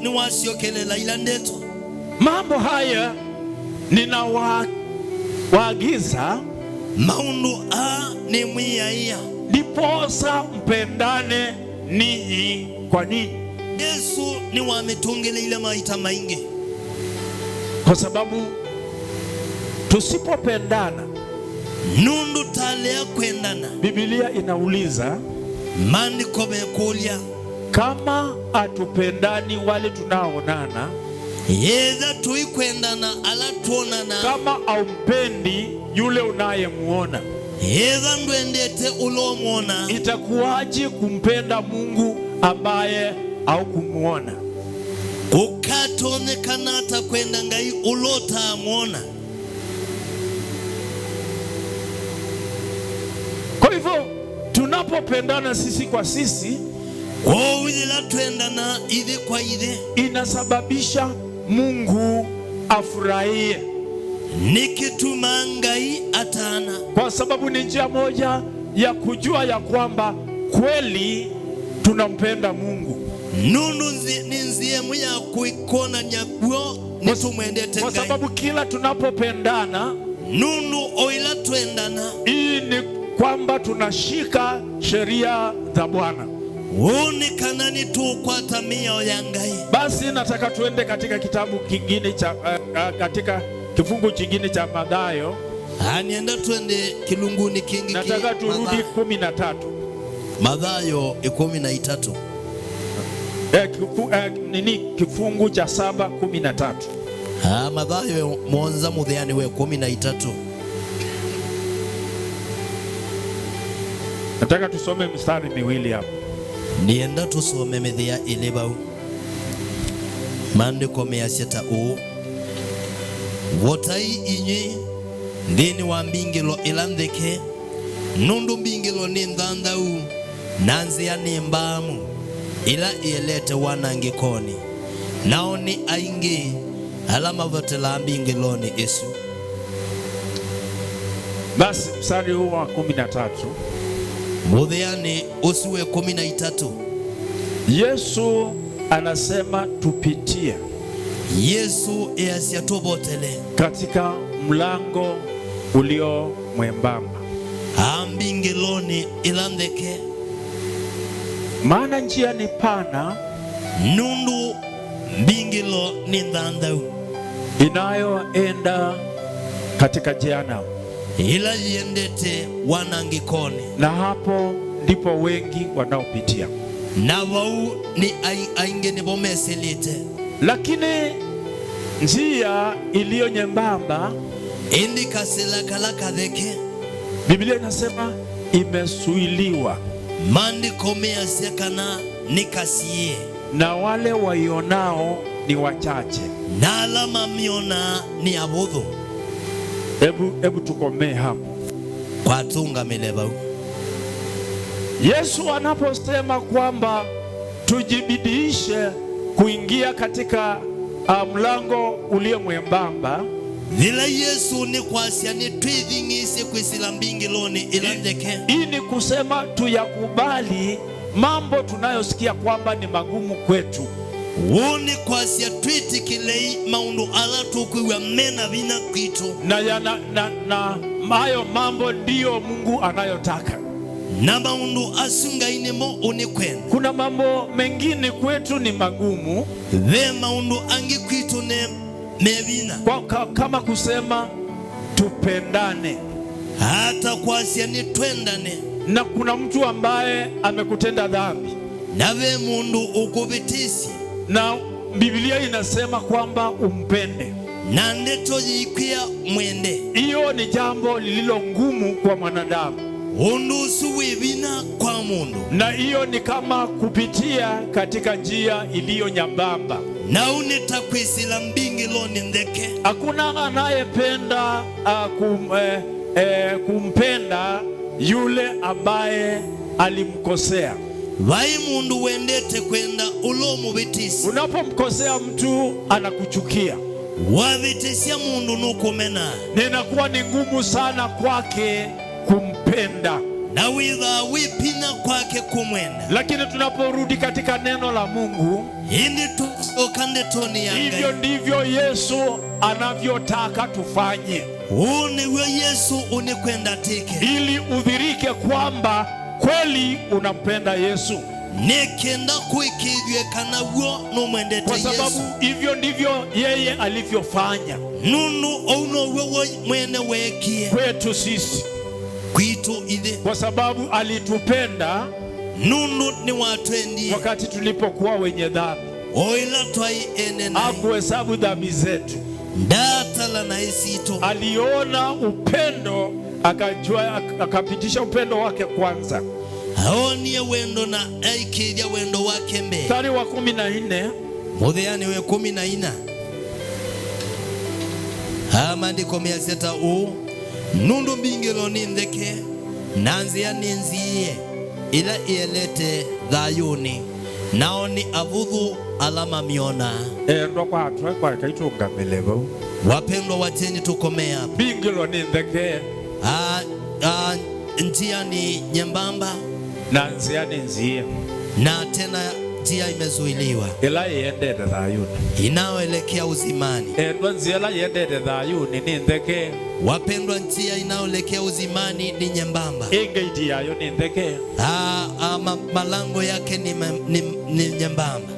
niwasiokelela ila ndeto. Mambo haya ninawaagiza maundu ni mwiya iya, ndiposa mpendane ninyi kwa ninyi. Yesu ni wametungele ile maita maingi. Kwa sababu tusipopendana, nundu talea kwendana. Biblia inauliza, maandiko mekulia, kama atupendani wale tunaonana, yeza tuikwendana ala tuonana. Kama aumpendi yule unayemuona, yeza ndwendete ulomuona, itakuwaje kumpenda Mungu ambaye au kumuona? Ukatonekana hata kwenda ngai ulota amuona. Kwa hivyo tunapopendana sisi kwa sisi, wila tuendana idhe kwa idhe, inasababisha Mungu afurahie. Nikituma ngai atana. Kwa sababu ni njia moja ya kujua ya kwamba kweli tunampenda Mungu. Nundu ninzie mwenye kuikona nyakuo nitumwendete ngai. Kwa sababu kila tunapopendana, nundu oila tuendana, hii ni kwamba tunashika sheria za Bwana. Unikana ni tu kwa tamia ya ngai. Basi nataka tuende katika kitabu kingine cha katika kifungu kingine cha Mathayo. Nienda tuende kilunguni kingi. Nataka turudi 13. Mathayo 13. Kifungu cha 7:13. Mathayo mwanza mudhiani we 13. Nataka tusome mstari miwili hapo. Nienda tusome mithia ilebau. Maandiko measiata wotai inyi ndini wa mbingilo ilandheke, nundu mbingilo ni ndhandhau, nanzia ni mbamu, ila ielete wanangikoni, nao ni aingi alama vote la mbingiloni Yesu. Basi mstari huu wa 13. Mudhiani usiwe 13. Yesu anasema tupitie. Yesu easiatobotele katika mlango ulio mwembamba. Mbingiloni ilandheke, maana njia ni pana, nundu mbingilo ni ndhandhau, inayoenda katika jehanamu, ila yendete wanangikoni, na hapo ndipo wengi wanaopitia. na wau ni ainge ni bomeselite, lakini njia iliyo nyembamba indika silakala kadheke, Biblia inasema imesuiliwa, maandiko measekana nikasie, na wale waionao ni wachache, na alama miona ni abudhu. Hebu tukomee hapo Kwa tunga mileba. Yesu anaposema kwamba tujibidiishe kuingia katika mlango ulio mwembamba, vila Yesu ni kwasia ni twithingise kwisila mbingi loni ilandeke. Hii ni kusema tuyakubali mambo tunayosikia kwamba ni magumu kwetu. Woni kwasia twitikilei maundu ala tukuwa mena vina kwitu, na hayo mambo ndiyo Mungu anayotaka. na maundu asunga inemo unikwenda. Kuna mambo mengine kwetu ni magumu, ve maundu angi kwitu ne mevina, kama kusema tupendane, hata kwasia ni twendane. na kuna mtu ambaye amekutenda dhambi, na ve mundu ukubitisi, na Biblia inasema kwamba umpende, na ndeto yikwia mwende. Hiyo ni jambo lililo ngumu kwa mwanadamu, undu suwivina kwa mundu, na hiyo ni kama kupitia katika njia iliyo nyembamba, na unitakwisila mbingi loni ndeke. Hakuna anayependa kumpenda yule ambaye alimkosea. Vai mundu wendete kwenda ulomu vitisi. Unapomkosea mtu anakuchukia, wavitisia mundu nukumena, ninakuwa ni ngumu sana kwake kumpenda, na witha wipina kwake kumwenda. lakini tunaporudi katika neno la Mungu, hindi tukande toni ya hivyo ndivyo Yesu anavyotaka tufanye, uniwe Yesu unikwenda tike, ili udhirike kwamba kweli unampenda Yesu, nekenda kuikidwe kana uo numwendete kwa Yesu, sababu hivyo ndivyo yeye alivyofanya nunu ouno wewe mwene wekie kwetu sisi, kwitu ile, kwa sababu alitupenda nunu ni watwendi wakati tulipokuwa wenye dhambi, oila twai enena hakuhesabu dhambi zetu, datala na isito. aliona upendo, akapitisha upendo wake kwanza. Haonie wendo na aikidya wendo wake mbe. Mstari wa 14, Mutheani we 14, maandiko measeta nundu mbingilo ni ndeke, nanzia ninziye ila ielete thayuni, nao ni avudhu alama miona. ndo kwa atwa kwa kaitunga melebo, wapendwa wacheni tukomea. mbingilo ni ndeke, njia ni nyembamba, na nzia ni nzie, na tena njia imezuiliwa ila iendete thayuni, inayoelekea uzimani. ndo nzia la iendete thayuni ni ndeke, Wapendwa, njia inayoelekea uzimani ni nyembamba, ingeiti yayo ni ndeke, malango yake ni nyembamba,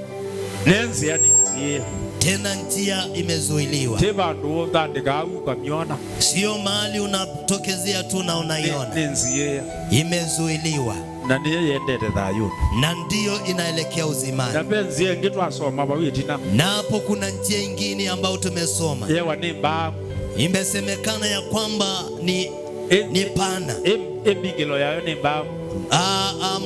nenzia ni nzie, tena njia imezuiliwa. tibandu uthandika ukamiona, Sio mahali unatokezea tu na unaiona, ni nzie, imezuiliwa, na niye yendete thayuni, na ndiyo inaelekea uzimani. na benzie ngitwasoma bawitina, Na hapo kuna njia ingine ambayo tumesoma, yewa ni mbao, imesemekana ya kwamba ni pana, embingilo yayo ni mbao,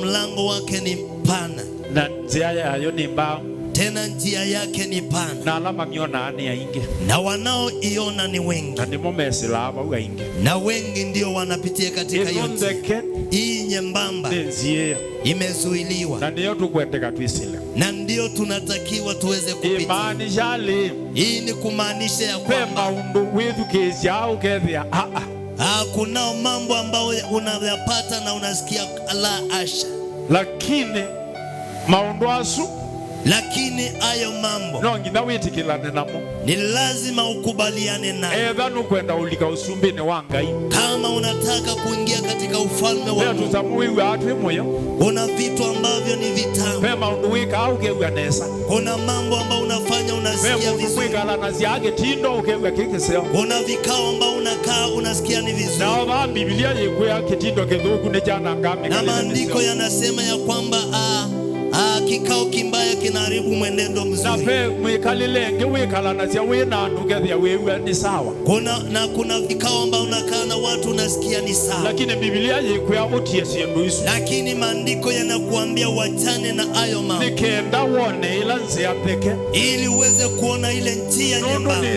mlango wake ni pana, na njia yayo ni mbao, tena njia yake ni pana, na alama miona ani aingi, na wanaoiona ni wengi, na nimo mesila aba uingi, na wengi ndio wanapitia katika hiyo njia. ndeke Hii nyembamba nzie, imezuiliwa, na niyo tukwendeka twisile, na ndio tunatakiwa tuweze kupitia. imani shali Hii ni kumaanisha ya pemba kwamba undu withu kizia au kethia kuna mambo ambayo unayapata na unasikia la asha, lakini maundu asu, lakini hayo mambo no ngina witikilane namo, ni lazima ukubaliane nayo. etha nukwenda ulika usumbini wa Ngai, Kama unataka kuingia katika ufalme wa leo Mungu, tutamuiwa atwi moyo, kuna vitu ambavyo ni vitamu, pema undu wika au kewa nesa, kuna mambo ambayo unafanya unasikia pema undu vizuri, kwikala na ziage tindo ukewa kikiseo, kuna vikao ambao unakaa unasikia ni vizuri, na oba Biblia yikuya kitindo kithuku ni jana ngami, na maandiko yanasema ya kwamba kikao kimbaya kinaharibu mwenendo mzuri. Na pe mwikalilenge wikala na sia wina ndugethia wewe ni sawa. Kuna vikao ambao unakaa na watu unasikia ni sawa. Lakini Biblia yikuya utie sindu isu. Lakini maandiko yanakuambia wachane na hayo mambo. Nikenda uone ila njia pekee. Ili uweze kuona ile njia nyembamba.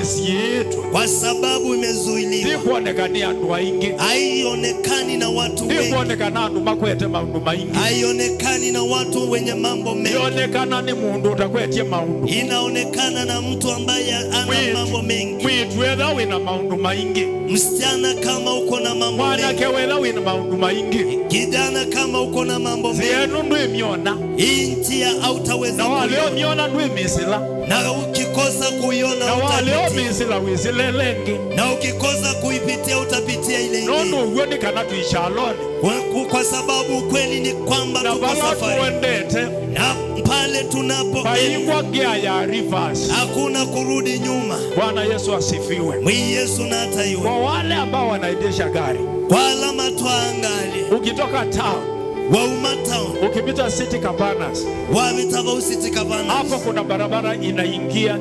Kwa sababu imezuiliwa. Sikuonekania watu wengi. Haionekani na watu wengi. Sikuonekana watu makwete mambo mengi. Haionekani na watu wenye mambo mengi. Inaonekana ni mundu utakwetie maundu. Inaonekana na mtu ambaye ana mambo mengi. Witwetha wina maundu maingi. Msichana kama uko na mambo mengi. Mwanake wetha wina maundu maingi. Kijana kama uko na mambo mengi. Zenu ndwimiona. Njia hautaweza kuiona. Na waleo miona ndwimisila. Na ukikosa kuiona na waleo misila wisilelengi. Na ukikosa kuipitia utapitia ile ingine. Nono uweni kana tuishaloni. Kwa sababu kweli ni kwamba tuko safari. Na pale tunapo ya rivers. Hakuna kurudi nyuma. Bwana Yesu asifiwe. Yesu na ataiwe. Kwa wale ambao wanaendesha gari. Kwa alama twaangalie. Ukitoka town. Wauma town. Ukipita City Cabanas. Wabitaba City Cabanas. Hapo kuna barabara inaingia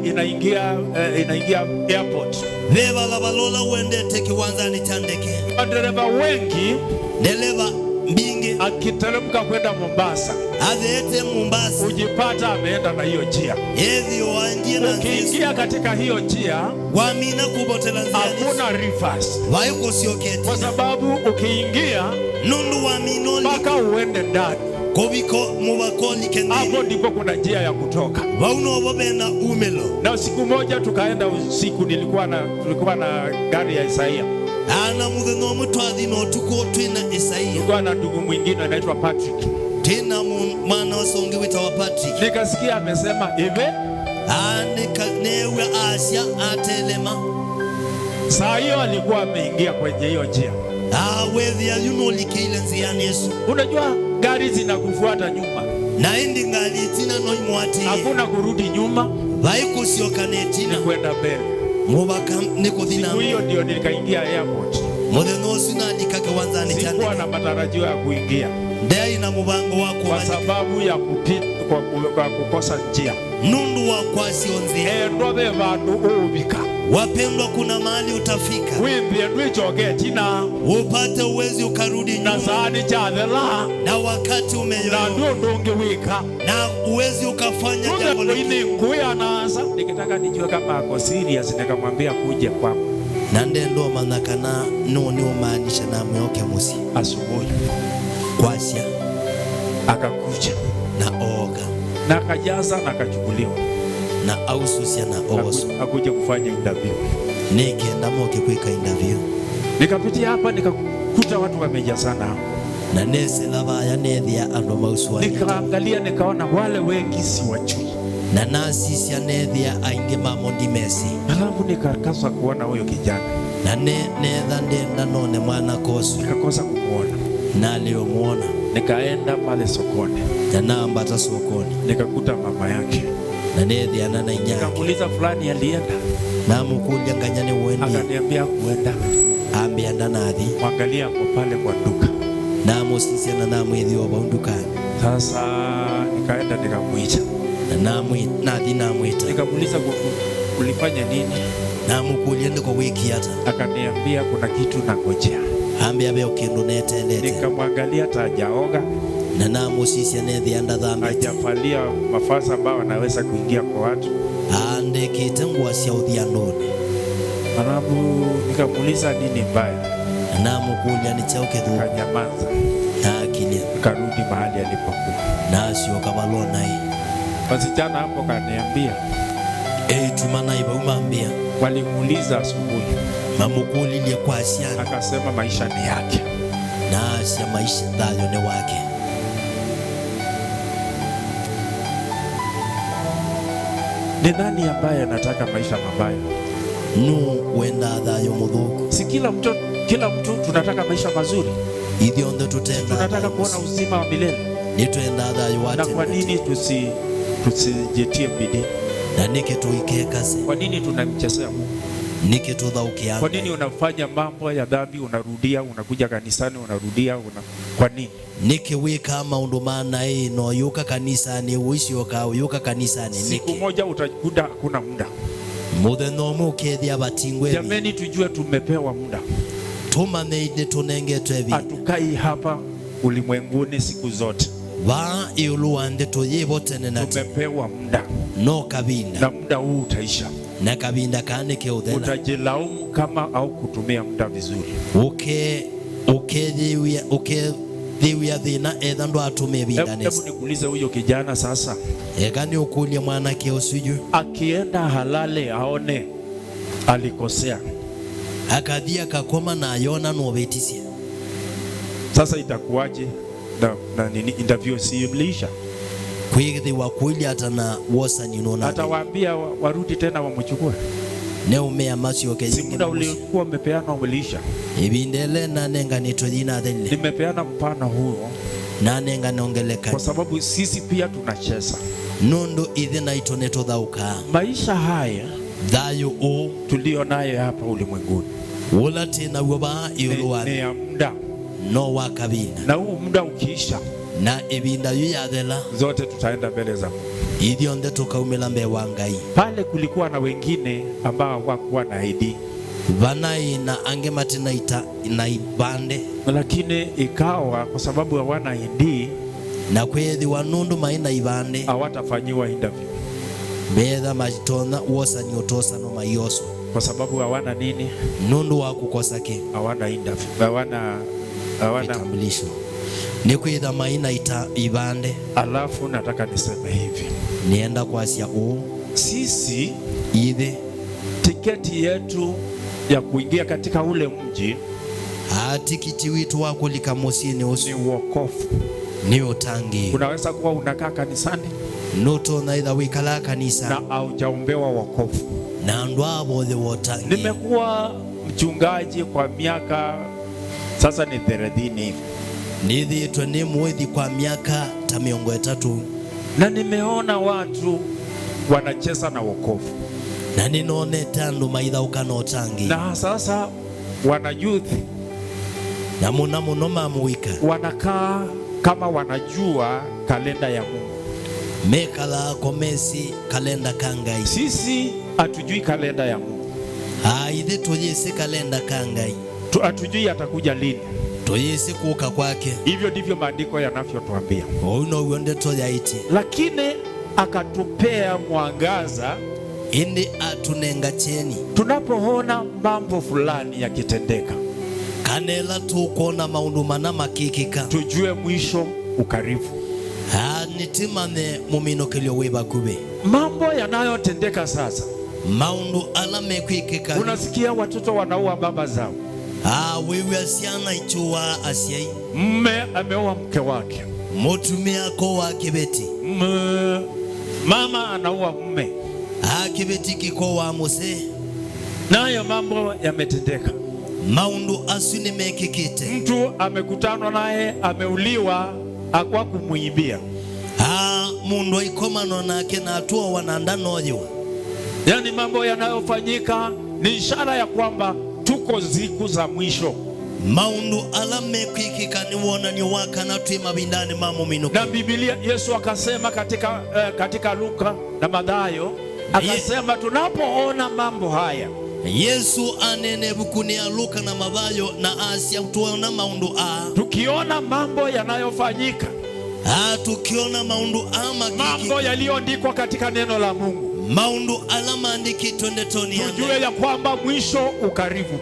airport. Beba la balola uende kiwanzani cha ndege. Dereva wengi. Dereva mbingi. Akiteremka kwenda Mombasa. Azeete Mombasa. Ujipata ameenda na hiyo njia. Hivyo waingia na ukiingia katika hiyo njia. Wamina kubotela nzia. Hakuna reverse. Wayuko sioketi. Kwa sababu ukiingia. Nundu waminoli. Mpaka uende ndani. Kobiko mubakoli kendini. Hapo ndipo kuna njia ya kutoka. Wauno wabena umelo. Na siku moja tukaenda usiku tulikuwa na gari ya Isaia. Ana mudheno mutwadhi no tuko twina Isaia. Tulikuwa na ndugu mwingine anaitwa Patrick. Tena mwana wasongi wita wa Patrick. Nikasikia amesema hivi. Newe Asia atelema. Saa hiyo alikuwa ameingia kwenye hiyo njia. Wewe ya likile nziani Yesu. Unajua gari zinakufuata nyuma. Na indi ngali tina no imwati. Hakuna kurudi nyuma. Baiko sio kanetina. Ni kwenda mbele. Mubaka niko dhina. Siku hiyo ndio nikaingia airport. Modeno sina nikaka wanzani chande. Sikuwa na matarajio ya kuingia. Ndai na mubango wako kwa sababu ya kupita kwa kukosa njia. Nundu wa kwa sionzi. Ndobe vandu ubika. Wapendwa, kuna mahali utafika. Wimbie ndwichoke tina. Upate uwezi ukarudi nyuma. Na saani chathela. Na wakati umeyoyo. Na ndundungi wika. Na uwezi ukafanya jambo lingine. Ini nguya naasa. Nikitaka nijue kama ako serious nikamwambia kuja kwangu. Na ndendo manakana noni umaanisha na mwoke musi. Asubuhi. Kwasia. Akakuja. Na oga. Na akajaza na akachukuliwa. Na aususia na oso. Akuja kufanya interview. Nikienda moke kuika interview. Nikapitia hapa nikakuta watu wamejazana hapo. Na nese lava ya nedhia ando mauswani. Nikaangalia nikaona wale wengi si wajui. Na nasi si ya nedhia ainge mamondi mesi. Alafu nikakasa kuona huyo kijana. Na nedha ndenda none mwana kosu. Nikakosa kumuona. Na leo muona. Nikaenda pale sokoni. Na nambata sokoni. Nikakuta mama yake. Na nedhia na inyake. Nikamuuliza fulani alienda. Na mukulia nganyane uendi. Akaniambia kuenda. Ambia ndanathi. Mwangalia kwa pale kwa duka. Na musisia na namu idhi oba undukani. Sasa nikaenda nikamuita. Na namuita. Nikamuuliza ulifanya nini? Na mukulia ndiko wiki hata. Akaniambia kuna kitu nangojea. Ambia beo kindu netelete. Nikamwangalia tajaoga. Na namusisia nedhi anda dhambi. Hajafalia mavazi ambayo anaweza kuingia kwa watu. Ande kitengwa sia udhiandoni. Alafu nikamuuliza nini mbaya. Na mukulia ni chao kedhu. Kanyamaza. Na akilia. Karudi mahali alipokuwa. Na sio kabalona hii. Wasichana hapo kaniambia. Tumana iba umambia. Walimuuliza asubuhi. Mamukuli liye kwa asiana. Akasema maisha ni yake. Na asia maisha dhalio ne wake. Ni nani ambaye anataka maisha mabaya? Wenda dhalio mudhuku. Si kila mtu tunataka maisha mazuri. Idhi onde tutenda. Tunataka kuona uzima wa milele. Nituenda dhalio wate. Na kwa nini tusijitie bidii? Na nike tuikekase. Kwa nini tunamchezea Mungu? nikitudhaukia. Kwa nini unafanya mambo ya dhambi, unarudia, unakuja kanisani, unarudia, kwa nini? Nikiweka maundu maana no yuka kanisani uisioka yuka kanisani siku moja utakuta hakuna muda. Mutheno mukethia batingwe. Jameni, tujue tumepewa muda. Tumaneide tunengetwe hivi. Atukai hapa ulimwenguni siku zote. Ba iuluande tuyibote nena. Tumepewa muda. No kabinda. Na muda huu utaisha. Na kabinda kane ke udhena. Utajilaumu kama au kutumia muda vizuri. Dhiwia dhina edha ndo atume bindanesi. Hebu nikuulize huyo kijana sasa. Egani ukulie mwana ke usuju. Akienda halale aone alikosea. Akadia kakoma na ayona no betisia. Sasa itakuwaje? Na nini interview si mlisha? Kwithi wakuili hata na wosa ninona. Hata waambia warudi tena wamchukue. Ne umea masi okezingi. Si muda ulikuwa umepeana umelisha. Ibindele na nenga nitojina dhele. Nimepeana mpana huo. Na nenga nongeleka. Kwa sababu sisi pia tunacheza. Nondo idhe na itoneto dhauka. Maisha haya dhayo o tulio naye hapa ulimwenguni. Wala tena waba iuluwa. Ni ya muda. No wakabina. Na huu muda ukiisha. Na ibinda yu ya dhela. Zote tutaenda mbele za Mungu. Idi onde toka umelambe wangai. Pale kulikuwa na wengine ambao hawakuwa na ID. Vanai na angemati na ibande. Lakini ikawa kwa sababu hawana ID. Na kwethi wanundu maina ibande. Hawatafanyiwa interview. Bedha majitona uosa nyotosa no maioso. Kwa sababu hawana nini? Nundu wa kukosake. Hawana interview. Hawana itambulisho. Ni kwitha maina ibande. Alafu nataka niseme hivi. Nienda kwa asia sisi idhe tiketi yetu ya kuingia katika ule mji. Tikiti witu wako likamosini ni wokovu. Ni utangi. Unaweza kuwa unakaa kanisani. Noto na idha wikala kanisa. Na haujaombewa wokovu. Na ndwabo the wotangi. Nimekuwa mchungaji kwa miaka sasa ni 30 hivi. Nithi twene mwezi kwa miaka 3. Na nimeona watu wanacheza na wokovu. Na ninone tando maidha ukanotangi. Na sasa wana youth. Na muno mamuika. Wanakaa kama wanajua kalenda ya Mungu. Mekala komesi kalenda kangai. Sisi hatujui kalenda ya Mungu. Idhe tuyese kalenda kangai. Hatujui atakuja lini. Tuyese kuka kwake. Hivyo ndivyo maandiko yanavyotuambia. Ono uende toyaiti. Lakini akatupea mwangaza indi atunenga cheni. Tunapoona mambo fulani yakitendeka. Kanela tukona maundu mana makikika. Tujue mwisho ukaribu. Nitimane mumino kelio weba kube. Mambo yanayotendeka sasa. Maundu alame kwikika. Unasikia watoto wanaua baba zao. Wewe asiana ichua asiai. Mme ameoa mke wake. Mutumia ko wake beti. Mama anaua mme. Kibeti kiko wa mose. Nayo mambo yametendeka. Maundu asuni mekikite. Mtu amekutanwa naye ameuliwa akwa kumuibia. Mundu ikomano nake na atua wananda nojiwa. Yani mambo yanayofanyika ni ishara ya kwamba tuko siku za mwisho. Maundu alame kwikika ni wona ni waka na tuima bindani mamu minuki. Na Biblia Yesu akasema katika Luka na Mathayo akasema tunapoona mambo haya. Yesu anene bukuni ya Luka na Mathayo na Asia tuona maundu tukiona mambo yanayofanyika. Tukiona maundu mambo yaliyoandikwa katika neno la Mungu. Maundu alama andiki twende toni ya. Tujue ya kwamba mwisho ukaribu.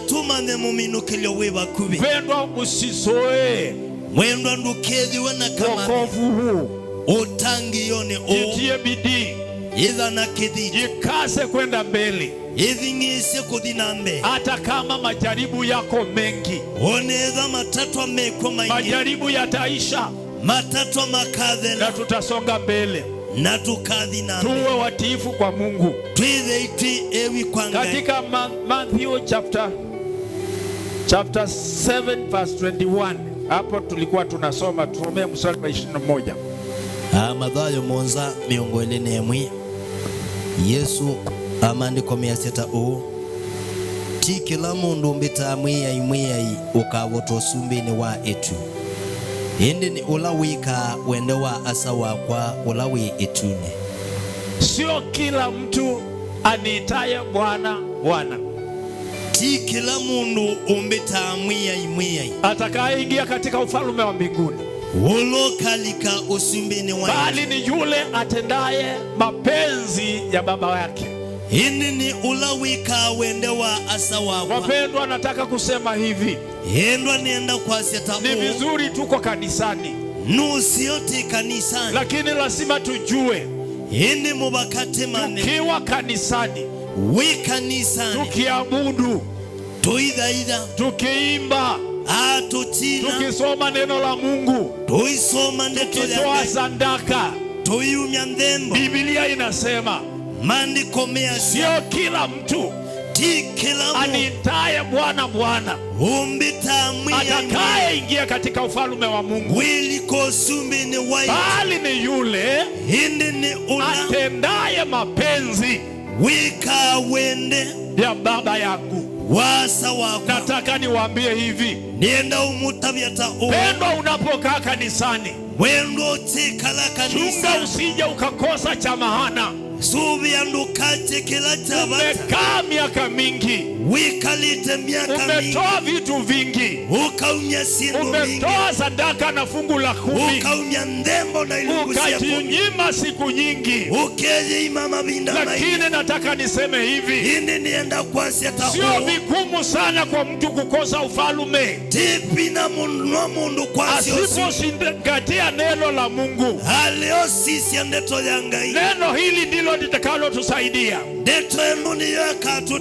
Tumane muminukilio weba kubi. Pendwa usisoe. Mwendwa ndukezi wana kama. Wokovu huu. Utangi yone jitie bidii. Idha na kidhi. Jikase kwenda mbele. Idhi ngise kudinambe. Hata kama majaribu yako mengi. Oneza matatwa meko maingi. Majaribu yataisha. Matatwa makadhela. Na tutasonga mbele. Na tukadhi na tuwe watiifu kwa Mungu. Katika Matthew chapter 7 verse 21. Hapo tulikuwa tunasoma, tusomea mstari wa 21. Mathayo monza miongo ine nemwi. Yesu amandiko 600 ti kila mundu mbita mwiyai ukavoto sumbini wa etu indi ni ula wika wende wa asa wakwa ula wi etune. Sio kila mtu aniitaye Bwana Bwana, ti kila mundu umbita mwiyai atakayeingia katika ufalme wa mbinguni, ulo kalika usumbini wa, bali ni yule atendaye mapenzi ya Baba yake. Ini ni ula wika wende wa asa wakwa. Wapendwa, nataka kusema hivi, hendwa nienda kwa seta ni vizuri tuko kanisani, nusioti kanisani, lakini lazima tujue hindi mubakate mane tukiwa kanisani, kanisani tukiabudu, tuidha tukiimba, tuchina, tukisoma neno la Mungu, tuisoma ndeto tukitoa sadaka, tuyumya ndembo, Biblia inasema maandiko mea sio kila mtu aniitaye Bwana Bwana atakaye ingia katika ufalme wa Mungu, bali ni yule atendaye mapenzi ya Baba yangu. Nataka niwaambie hivi, pendwa, unapokaa kanisani, chunga usije ukakosa cha maana. Umekaa miaka mingi, umetoa vitu vingi, umetoa sadaka na fungu la 10, ukajinyima siku nyingi. Lakini nataka niseme hivi, sio vigumu sana kwa mtu kukosa ufalme asipozingatia neno la Mungu. Neno hili ndilo litakalo tusaidia.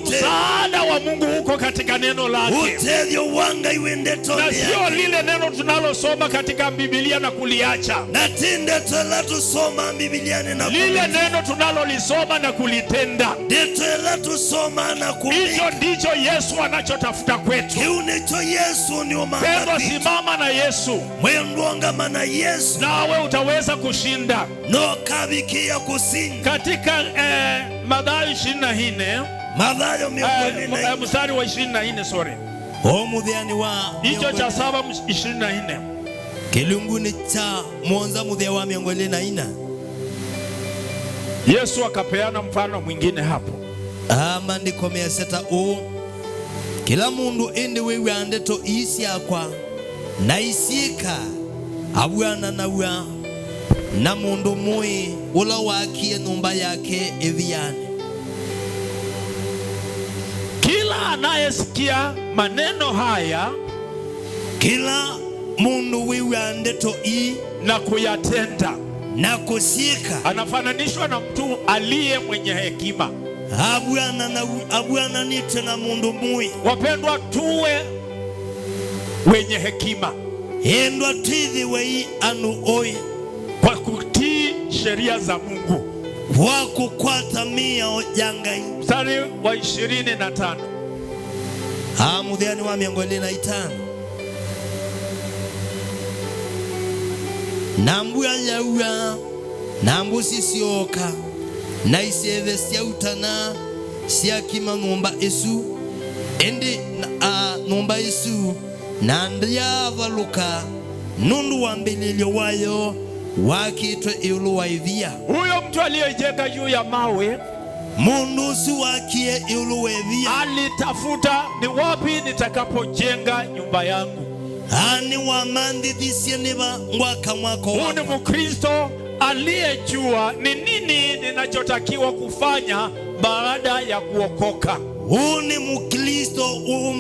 Msaada wa Mungu huko katika neno lake, na sio lile neno tunalosoma katika Biblia na kuliacha. Lile neno tunalolisoma na kulitenda, hicho ndicho Yesu anachotafuta kwetu. Pendwa, simama na Yesu, nawe utaweza kushinda. Katika Mathayo 24 mstari wa 24, sorry, hicho cha 7:24, kilunguni cha monza mudhia wa miongole na ina, Yesu akapeana mfano mwingine hapo. Maandiko meyaseta kila mundu ende wewe andeto isi akwa na isika abwana nawa na mundu mui ula wakie numba yake eviane. Kila anayesikia maneno haya, kila mundu wewe andeto na kuyatenda na kusika, anafananishwa na mtu aliye mwenye hekima. Abwana nite na mundu mui. Wapendwa, tuwe wenye hekima, hendwa tithi wei anu oye, kwa kutii sheria za Mungu, kwa kukwata mia ojangai. Mstari wa 25, mudhiani wa miongole na 5, nambu ya yaua nambu sisioka na iseve siya utana siya kima numba esu endi numba esu na ndia valuka nundu wa mbililio wayo wakitwe iulu wa ivia. Huyo mtu aliyejenga juu ya mawe, mundu si wakie iulu wa ivia, alitafuta ni wapi nitakapojenga nyumba yangu. Ani wa mandi dhisie niba mwaka mwako wako. Huyu ni Mkristo aliyejua ni nini ninachotakiwa kufanya baada ya kuokoka. Huyu ni Mkristo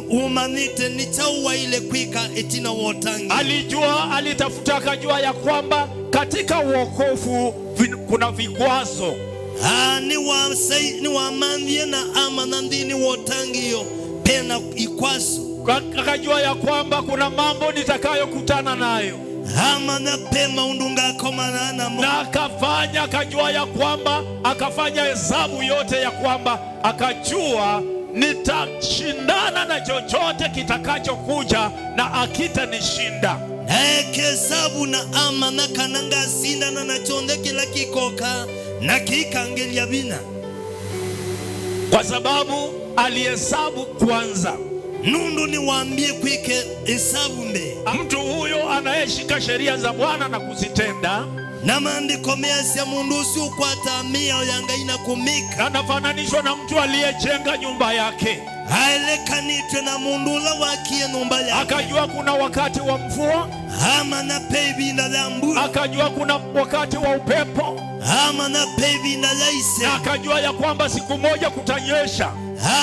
umanite ni chawa ile kwika etina wotangi. Alijua, alitafuta, akajua ya kwamba katika uokofu kuna vikwazo. Ni wa mandie na ama nandini wotangi yo pena ikwazo. Akajua ya kwamba kuna mambo nitakayokutana nayo. Na pema undunga komana na akafanya, akajua ya kwamba, akafanya hesabu yote ya kwamba, akajua nitashindana na chochote kitakachokuja na akitanishinda. Hesabu na ama na kananga sindana na chonde kila kikoka na kikangelia bina, kwa sababu alihesabu kwanza. Nundu ni waambie kwike hesabu mbe. Mtu huyo anayeshika sheria za Bwana na kuzitenda, na maandiko measya mundu usiu kwa tamia oyangaina kumika, anafananishwa na mtu aliyejenga nyumba yake. Haelekanitwe na mundu ula wakie nyumba yake. Akajua kuna wakati wa mvua, ama na pebi na lambu. Akajua kuna wakati wa upepo, ama na pebi na laise. Na akajua ya kwamba siku moja kutanyesha,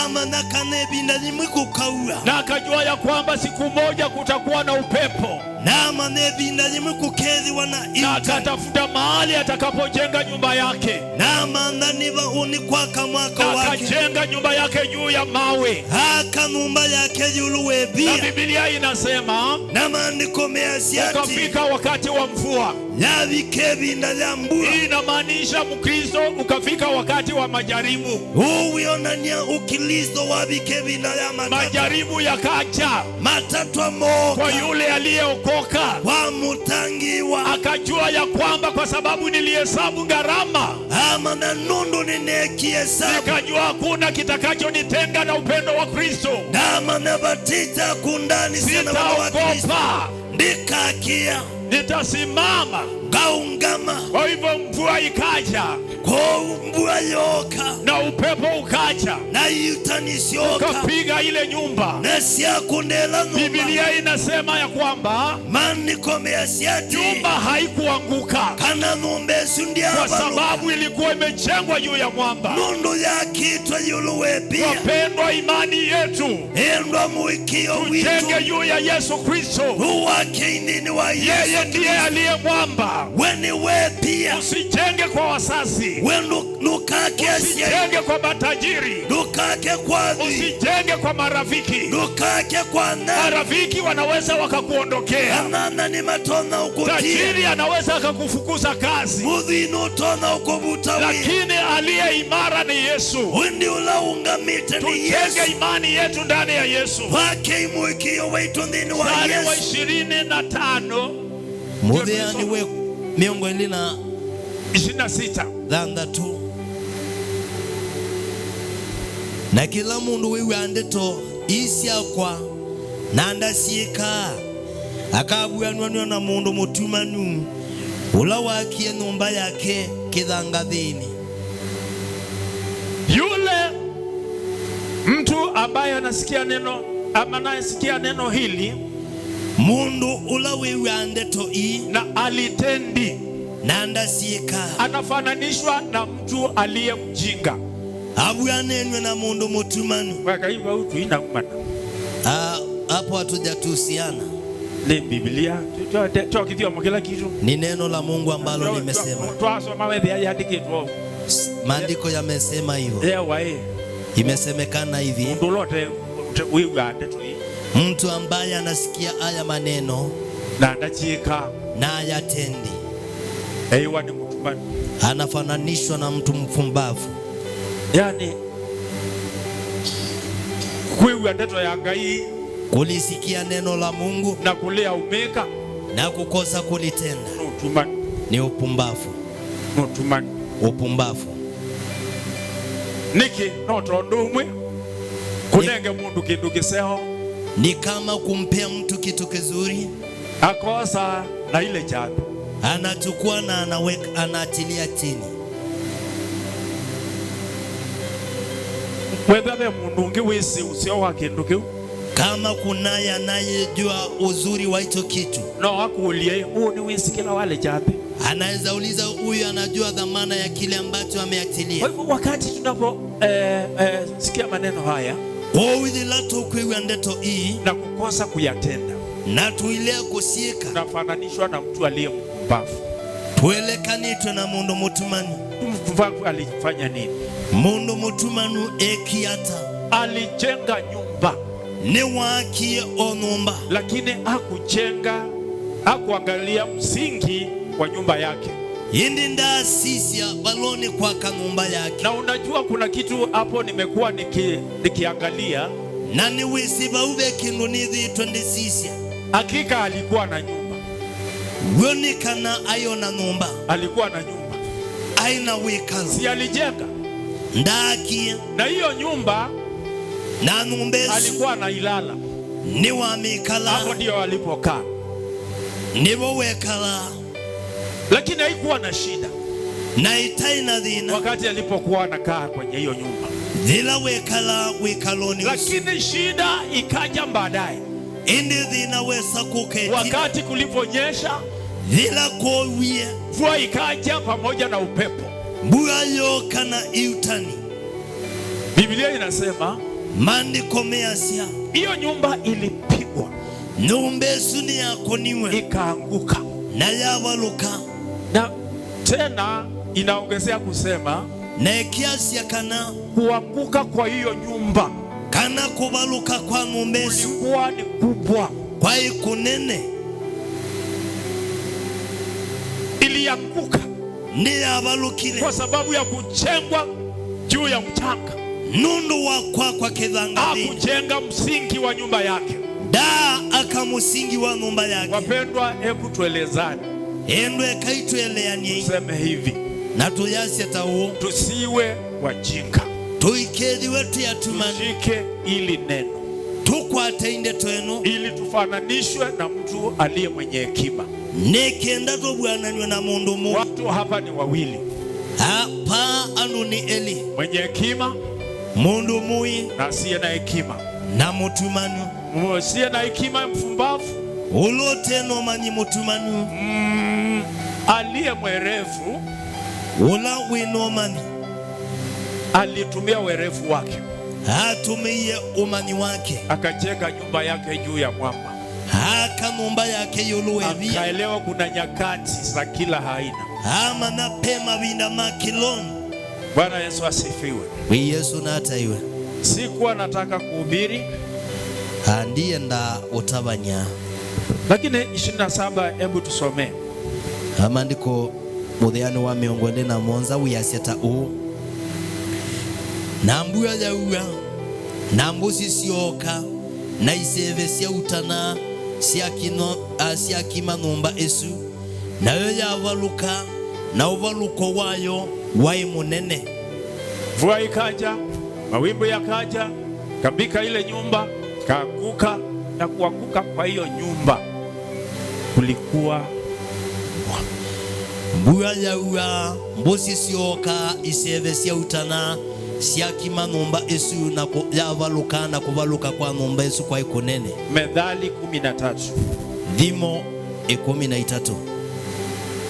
ama na kanebi na limwiku kaua. Na akajua ya kwamba siku moja kutakuwa na upepo, na manebi na limwiku kezi wana ita. Na akatafuta mahali atakapojenga nyumba yake. Na mandaniba unikwaka mwaka wake. Akajenga nyumba yake juu ya mawe. Haka nyumba yake yuluwe bia. Na Biblia inasema, na maandiko measyati, ukafika wakati wa mvua. Lavi kebi na lambua. Hii inamaanisha Mkristo ukafika wakati wa majaribu. Uwionania ukilisto wabi kebi na lama. Majaribu yakaja. Matatwa moka. Kwa yule aliyeokoka. Kwa mutangiwa. Akajua ya kwamba kwa sababu nilihesabu gharama. Ama na nundu ninekihesabu. Nikajua hakuna kitakacho nitenga na upendo wa Kristo. Na manebatita kundani sana wa Kristo. Ndikakia. Nitasimama. Gaungama. Kwa hivyo mvua ikaja. Kwa mvua yoka. Na upepo ukaja. Na yutanishoka. Ukapiga ile nyumba. Na siya kundela nyumba. Biblia inasema ya kwamba maandiko measyati, nyumba haikuanguka. Kana numbe sundia kwa sababu ilikuwa imejengwa juu ya mwamba. Nundu ya kitwa yuluwe pia. Wapendwa, imani yetu endwa muikio witu. Tujenge juu ya Yesu Kristo. Ruwa keinini wa Yesu. Yeye ndiye aliye mwamba. Weni we pia. Usijenge kwa wasasi. Wenu nukake asye. Usijenge kwa matajiri. Nukake kwa vi. Usijenge kwa marafiki. Nukake kwa nani. Marafiki wanaweza wakakuondokea. Anana ni matona ukutia. Tajiri anaweza akakufukuza kazi. Mudhi nutona ukubutawi. Lakini aliye imara ni Yesu. Windi ula ungamite ni Yesu. Tujenge imani yetu ndani ya Yesu. Wake imuikio weitu ndini wa Yesu. Mstari wa 25. Mudhiani we miongo ilina 26. Dhanda tu. Na kila mundu wewe andeto isi akwa na andasika. Akabuyanwa na mundu mutumanu. Ula wakie nyumba yake kidhangadhini. Yule mtu ambaye anasikia neno ama anayesikia neno hili, mundu ula wewe andeto na alitendi, na andasika, anafananishwa na mtu aliye mjinga. Abuyanenwe na mundu mutumanu. Wakaiba utu ina umana. Hapo hatujatuhusiana. Ni Biblia. Tukithio mkila kitu. Ni neno la Mungu ambalo limesema. Twasoma wewe yandikitwo. Maandiko yamesema hivyo. Ewa Imesemekana hivi. Mundu lote wewe andeto hii. Mtu ambaye anasikia haya maneno na andachika na ayatendi, ewa ni mutumanu. Anafananishwa na mtu mpumbavu. Yani wewe andeto ya ngai, kulisikia neno la Mungu na kulea umeka na kukosa kulitenda ni upumbavu. Upumbavu. Niki notondumwe kunenge mundu kindu kiseho, ni kama kumpea mtu kitu kizuri akosa na ile jambo anachukua na anaweka, anaachilia chini. Wewe mundu ungi wisi usio wa kindu kiu, kama kunaye anayejua uzuri wa hicho kitu, no akuulie huu ni wisi kila wale jambo, anaweza uliza huyu anajua dhamana ya kile ambacho ameachilia. Kwa hivyo wakati tunapo sikia maneno haya na kukosa kuyatenda na tuilea kusika, nafananishwa na mtu aliye mpumbavu. Tuelekanitwe na mundu mutumanu. Mpumbavu alifanya nini? Mundu mutumanu ekiata, alijenga nyumba, ni wakie onumba, lakini hakuangalia msingi wa nyumba yake. Indi nda sisia baloni kwa kanumba yake. Na unajua kuna kitu hapo nimekuwa nikiangalia, na ni wisiba ube kindu nithi 26. Hakika alikuwa na nyumba. Wonikana ayo na nyumba. Alikuwa na nyumba. Aina wikazi. Si alijenga? Ndaki. Na hiyo nyumba na numbesu alikuwa anailala. ni wa mikala, Hapo ndio alipokaa, nibo wekala, lakini haikuwa na shida na itaina dhina wakati alipokuwa anakaa kwenye hiyo nyumba. dhila wekala wikaloni, Lakini shida ikaja baadaye, indi dhina wesa kuketi wakati kuliponyesha, dhila kowie mvua ikaja pamoja na upepo. mbua yoka na iutani. Biblia inasema Maandiko measia hiyo nyumba ilipigwa, numbesu ni yakoniwe ikaanguka. na yawaluka, Na tena inaongezea kusema na kiasi kana kuanguka kwa hiyo nyumba kana kubaluka kwa numbesu kulikuwa ni kubwa. kwa ikunene Ilianguka ni yabalukile kwa sababu ya kujengwa juu ya mchanga. nundu wakwa kwa kedhangadhi Hakujenga msingi wa nyumba yake. da akamusingi wa nyumba yake. Wapendwa, hebu tuelezane, Endwe kaitweleanie tuseme hivi, na tuyasya tawo tusiwe wajinga, tuikedi wetu yatumani tushike ili neno tukwate inde twenu ili tufananishwe na mtu aliye mwenye hekima. nekenda tobwananywe na mundu mu Watu hapa ni wawili, hapa anu ni Eli, mwenye hekima mundu mui na asiye na hekima. na mutumanu Asiye na hekima mfumbavu, ulote no manyi mutumanu aliye mwerevu ula wino mani alitumia werevu wake hatumiye umanyi wake akajenga nyumba yake juu ya mwamba. haka numba yake yoluwevia Akaelewa kuna nyakati za kila aina. ama na pema vinda makilon. Bwana Yesu asifiwe. Wi Yesu nataiwe Sikuwa nataka kuhubiri, ndiye nda utabanya, lakini 27 hebu tusomee. amandiko muthiani wa miongo ine na monza wiasyata uu na mbuya yaua na mbusi sioka na iseve sia utana siakima numba esu nayo yavaluka na uvaluko wayo wai munene. Mvua ikaja, mawimbi yakaja, kabika ile nyumba kaanguka, na kuanguka kwa hiyo nyumba kulikuwa mbuya yaua mbusi sioka iseve sia utana siakima numba esu na yavaluka na kuvaluka kwa numba esu kwa ikunene. Methali 13. Dhimo 13.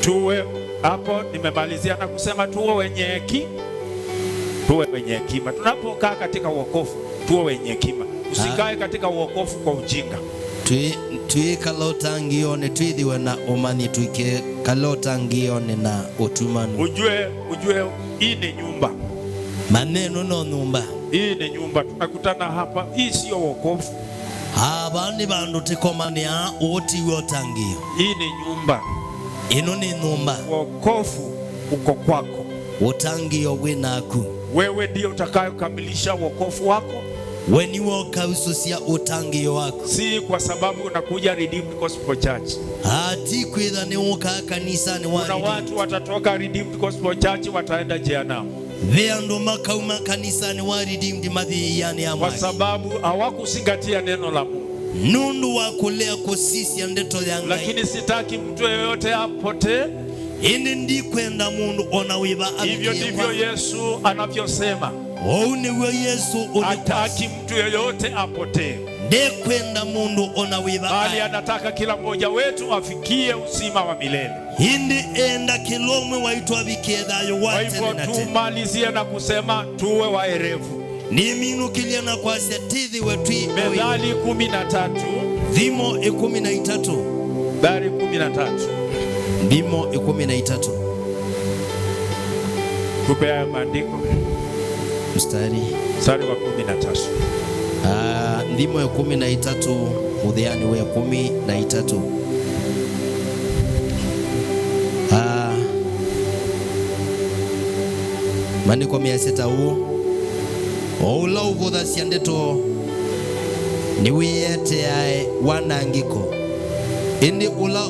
Tuwe hapo, nimemalizia na kusema tuwe wenye hekima. Tunapokaa katika wokovu, tuwe wenye hekima. Usikae katika wokovu kwa ujinga. Tui kalotangione tuithiwe na umani tuike kalotangione na utumanu. Ujue hii ni nyumba. Maneno no nyumba. Hii ni nyumba. Tunakutana hapa. Hii sio wokovu. Abandi bandu tikomania oti wotangio. Hii ni nyumba. Ino ni nyumba. Wokovu uko kwako. Utangio winaku. Wewe ndio utakayokamilisha wokovu wako. Weni woka ususia utangio wako. Si kwa sababu unakuja Redeemed Gospel Church. Ati kwitha ni woka kanisa ni wani. Kuna watu watatoka Redeemed Gospel Church wataenda jehanamu. Veando makauma kanisa ni wa Redeemed mathi yani amani. Kwa sababu hawakuzingatia neno la Mungu. Nundu wa kulea kosisi ya ndeto yangai. Lakini sitaki mtu yeyote apotee. Indi ndi kwenda mundu ona wiba Hivyo ndivyo Yesu anavyosema. Ouniwe Yesu Hataki mtu yeyote apotee. de kwenda mundu ona wiba Bali anataka kila mmoja wetu afikie uzima wa milele. Indi enda kilomwe waitwa bikedhayo Kwa hivyo watele tumalizie na kusema tuwe waerevu. ni minu kiliana kwa setithi wetui Methali 13. Dhimo 13. Methali 13. Dhimo 13. Tupe haya maandiko. Mstari wa 13. Dhimo 13 mudhiani we 13. Maandiko 600 huu oula uvutha cia ndeto ni wiyete yae wanangiko indi ula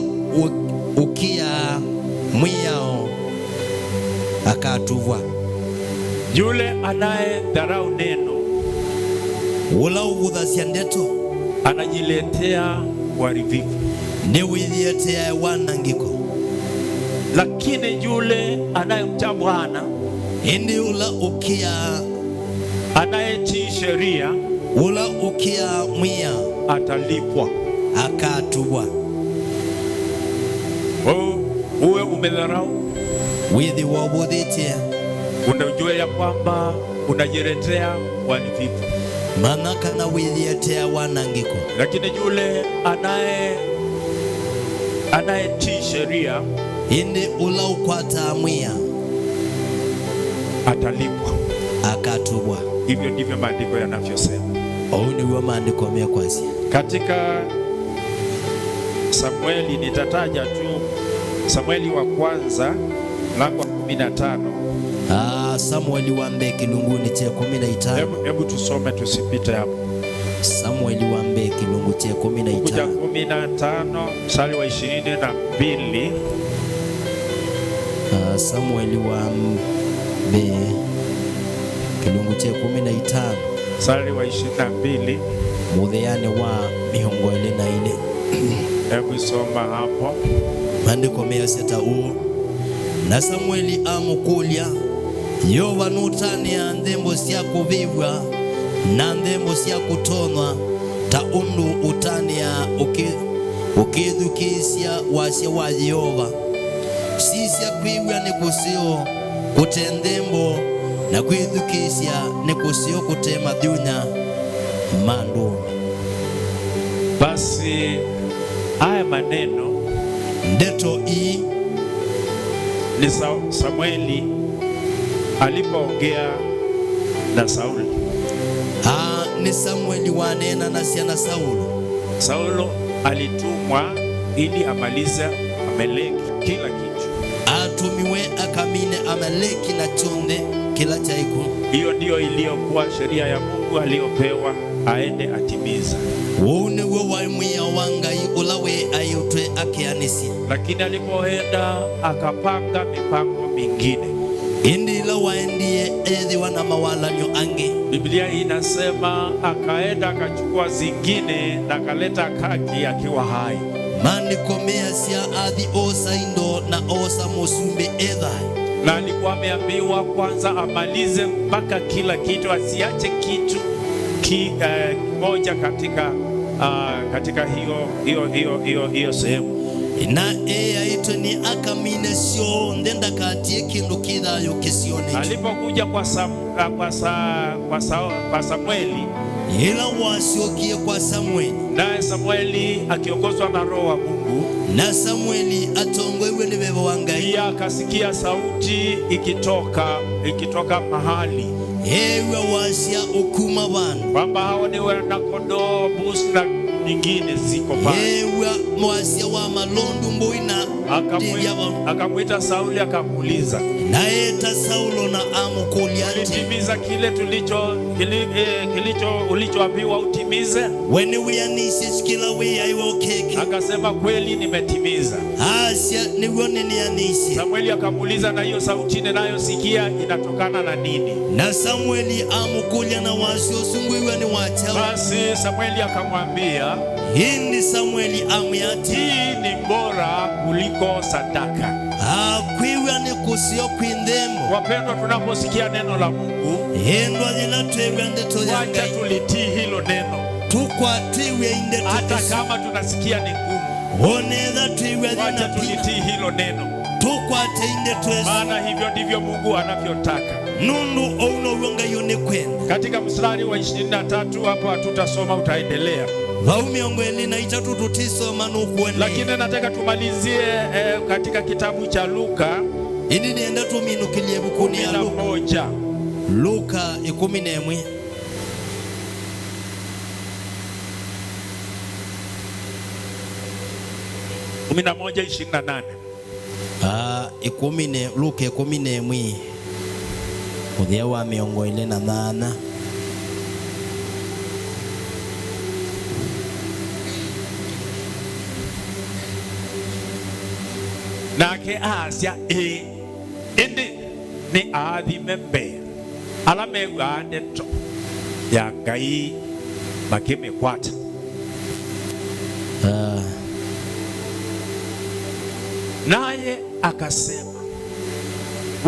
ukia mwiyao akatuvwa. Yule anaye dharau neno ula uvuthasia ndeto anajiletea uharibifu, ni withiete wanangiko. lakini yule anayemcha Bwana, indi ula ukia anayetii sheria, ula ukia mwia atalipwa. akatubwa. Uwe umedharau, Withi wabudhitie unajua ya kwamba unajiletea uharibifu, manaka na withiete wanangiko. lakini yule anayetii sheria, indi ula ukwata mwia atalipwa. akatubwa. Hivyo ndivyo maandiko yanavyosema. Ni wa maandiko mekwasi Katika Samueli, nitataja tu Samueli wa kwanza mlango wa 15. Samueli wa mbe kilunguni che 15. Hebu tusome tusipite hapo. Samueli wa mbe kilungu che 15. Kuja 15 mstari wa 22. Samueli wa mbe kilungu che 15 mstari wa 22. mutheane wa mihongo ile na ile. Hebu soma hapo. Maandiko meyaseta na Samueli amukulia Yehova nutania ndembo cia kuvivwa na ndembo cia kutonwa ta undu utania ukithukisia wasia wa Yehova sisia kwigwa ni kusio kutendembo na kwithukisia ni kusio kutema thunya mandu. Basi haya maneno ndeto hii ni Samueli alipoongea na Sauli. Ni Samueli wanena na siana Saulo. Saulo alitumwa ili amalize Amaleki kila kitu. Atumiwe akamine Amaleki na chonde kila chaiku. Hiyo ndio iliyokuwa sheria ya Mungu aliyopewa aende atimiza. Wone wa mwia wangai ulawe ayotwe akianisi. Lakini alipoenda akapanga mipango mingine. Indi la waendie edhi wana mawalanyo ange. Biblia inasema akaenda akachukua zingine na akaleta kaki akiwa hai. Maandiko measia adhi osa indo na osa musumbe edhai. Na alikuwa ameambiwa kwanza amalize mpaka kila kitu, asiache kitu kimoja katika hiyo sehemu. Na aitwe ni akamine sio ndenda katie kindu kidhayo kisione. Alipokuja kwa Samueli, ila wasiokie kwa Samueli, naye Samueli akiongozwa na Roho wa Mungu, na Samueli atongoiwe ni baba wangai, pia akasikia sauti ikitoka mahali, ewe wasia ukuma bana, kwamba hao ni wana kondoo, mbuzi na nyingine ziko pale. Ewe wasia wa malondu mboina. Akamwita Sauli akamuuliza, naeta Saulo na amukulia, ulitimiza kile ulichoambiwa utimize? When we are nisi kila we aiwa okeke. Akasema kweli nimetimiza. Asia ni wone ni anisi. Samueli akamuuliza, na hiyo sauti ninayosikia inatokana na nini? Na Samueli amukulia na wasio sungwiwa ni wacha. Basi Samueli akamwambia, hindi Samueli amyati, hii ni bora kuliko sadaka. Kwiwa ni kusio kwindemo. Wapendwa, tunaposikia neno la Mungu, hendwa zina tuwe ndeto ya ngai, wacha tulitii hilo neno. Tukwa tuwe ndeto, hata kama tunasikia ni ngumu, oneza tuwe zina, wacha tulitii hilo neno. Tukwa ndeto, maana hivyo ndivyo Mungu anavyotaka. Nundu ouno wonga yone kwenda. Katika mstari wa 23 hapo hatutasoma, utaendelea. Vaumiongoeli na itatu tutisoma nukuone. Lakini nataka tumalizie katika kitabu cha Luka. Ini nienda tuminukilie bukuni ya Luka. Luka 11. 11:28. Luka 11. Uthia wa miongo ile na nana. Nake asia indi ni athime mbe ala megua ndeto ya Ngai makimekwata. Naye akasema,